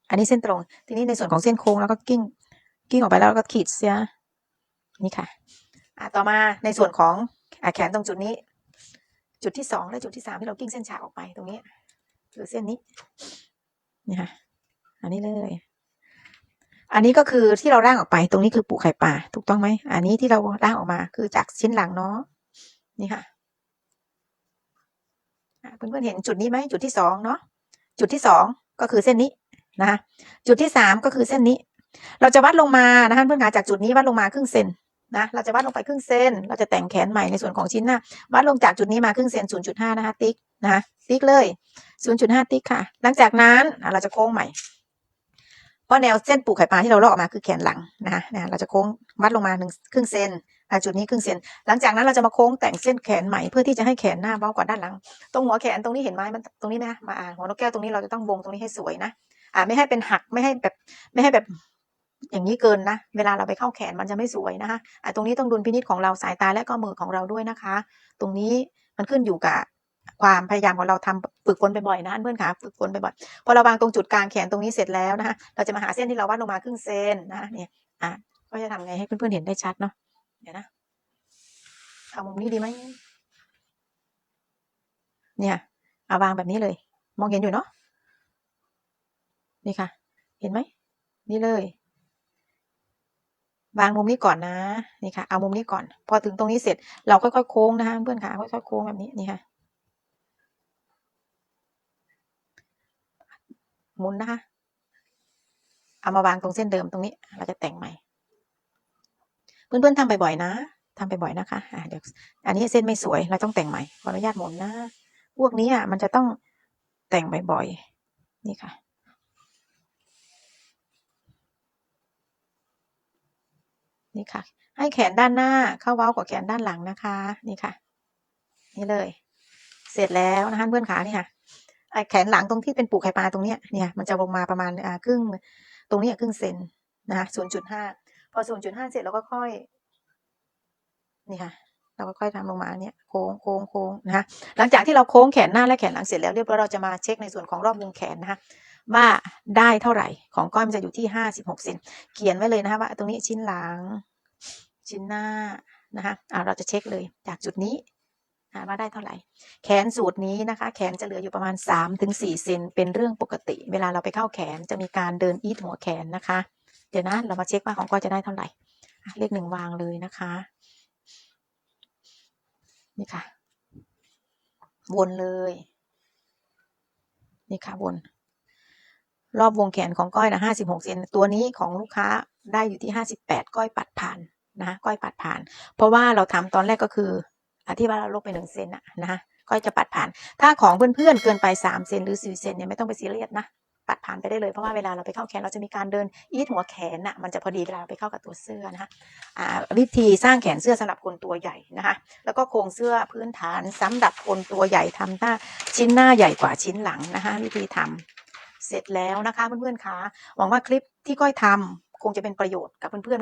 [SPEAKER 1] อันนี้เส้นตรงทีนี้ในส่วนของเส้นโค้งแล้วก็กิ้งออกไปแล้วก็ขีดเสียนี่ค่ะต่อมาในส่วนของแขนตรงจุดนี้จุดที่2และจุดที่3ที่เรากิ้งเส้นฉากออกไปตรงนี้หรือเส้นนี้นี่ค่ะอันนี้เลยอันนี้ก็คือที่เราร่างออกไปตรงนี้คือปูไข่ปลาถูกต้องไหมอันนี้ที่เราร่างออกมาคือจากชิ้นหลังเนาะนี่ค่ะ เพื่อนๆเห็นจุดนี้ไหมจุดที่2เนาะจุดที่2ก็คือเส้นนี้นะคะจุดที่3ก็คือเส้นนี้เราจะวัดลงมานะคะเพื่อนๆจากจุดนี้วัดลงมาครึ่งเซนนะเราจะวัดลงไปครึ่งเซนเราจะแต่งแขนใหม่ในส่วนของชิ้นหน้าวัดลงจากจุดนี้มาครึ่งเซน 0.5 นะคะติ๊กนะคะติ๊กเลย 0.5 ติ๊กค่ะหลังจากนั้นเราจะโค้งใหม่เพราะแนวเส้นปูไข่ปลาที่เราลอกออกมาคือแขนหลังนะคะเราจะโค้งวัดลงมาครึ่งเซนจุดนี้ครึ่งเซนหลังจากนั้นเราจะมาโค้งแต่งเส้นแขนใหม่เพื่อที่จะให้แขนหน้าเบากว่าด้านหลังตรงหัวแขนตรงนี้เห็นไหมมันตรงนี้นะมาหัวนกแก้วตรงนี้เราจะต้องวงตรงนี้ให้สวยนะไม่ให้เป็นหักไม่ให้แบบอย่างนี้เกินนะเวลาเราไปเข้าแขนมันจะไม่สวยนะคะตรงนี้ต้องดุลพินิจของเราสายตาและก็มือของเราด้วยนะคะตรงนี้มันขึ้นอยู่กับความพยายามของเราทำฝึกฝนบ่อยๆนะเพื่อนค่ะฝึกฝนบ่อยๆพอเราวางตรงจุดกลางแขนตรงนี้เสร็จแล้วนะคะเราจะมาหาเส้นที่เราวัดลงมาครึ่งเซนนะเนี่ยก็จะทำไงให้เพื่อนๆเห็นได้ชัดเนาะเดี๋ยวนะเอามุมนี้ดีไหมเนี่ยเอาวางแบบนี้เลยมองเห็นอยู่เนาะนี่ค่ะเห็นไหมนี่เลยวางมุมนี้ก่อนนะนี่ค่ะเอามุมนี้ก่อนพอถึงตรงนี้เสร็จเราค่อยๆโค้งนะคะเพื่อนค่ะค่อยๆโค้งแบบนี้นี่ค่ะหมุนนะคะเอามาวางตรงเส้นเดิมตรงนี้เราจะแต่งใหม่เพื่อนๆทำบ่อยๆนะทำบ่อยๆนะคะเดี๋ยวอันนี้เส้นไม่สวยเราต้องแต่งใหม่ขออนุญาตหมุนนะพวกนี้มันจะต้องแต่งบ่อยๆนี่ค่ะนี่ค่ะให้แขนด้านหน้าเข้าเว้ากว่าแขนด้านหลังนะคะนี่ค่ะนี่เลยเสร็จแล้วนะคะเพื่อนขานี่ค่ะแขนหลังตรงที่เป็นปูไข่ปลาตรงนี้เนี่ยมันจะลงมาประมาณครึ่งตรงนี้ครึ่งเซนนะคะ 0.5 พอ 0.5 เสร็จเราก็ค่อยนี่ค่ะเราก็ค่อยทำลงมาเนี่ยโค้งนะคะหลังจากที่เราโค้งแขนหน้าและแขนหลังเสร็จแล้วเรียบร้อยเราจะมาเช็คในส่วนของรอบวงแขนนะคะว่าได้เท่าไหร่ของก้อยมันจะอยู่ที่56 เซนเขียนไว้เลยนะคะว่าตรงนี้ชิ้นหลังชิ้นหน้านะคะเราจะเช็คเลยจากจุดนี้ว่าได้เท่าไหร่แขนสูตรนี้นะคะแขนจะเหลืออยู่ประมาณ 3-4 เซนเป็นเรื่องปกติเวลาเราไปเข้าแขนจะมีการเดินอีทหัวแขนนะคะเดี๋ยวนะเรามาเช็คว่าของก้อยจะได้เท่าไหร่เลข1วางเลยนะคะนี่ค่ะวนเลยนี่ค่ะวนรอบวงแขนของก้อยนะ56 เซนตัวนี้ของลูกค้าได้อยู่ที่58ก้อยปัดผ่านนะคะก้อยปัดผ่านเพราะว่าเราทำตอนแรกก็คือที่ว่าเราลบไป1 เซนนะคะก้อยจะปัดผ่านถ้าของเพื่อนๆเกินไป3 เซนหรือ4 เซนเนี่ยไม่ต้องไปซีเรียสนะปัดผ่านไปได้เลยเพราะว่าเวลาเราไปเข้าแขนเราจะมีการเดินอีทหัวแขนมันจะพอดีเวลาไปเข้ากับตัวเสื้อนะคะวิธีสร้างแขนเสื้อสำหรับคนตัวใหญ่นะคะแล้วก็โครงเสื้อพื้นฐานสำหรับคนตัวใหญ่ทำหน้าชิ้นหน้าใหญ่กว่าชิ้นหลังนะคะวิธีทำเสร็จแล้วนะคะเพื่อนๆคะหวังว่าคลิปที่ก้อยทำคงจะเป็นประโยชน์กับเพื่อนๆ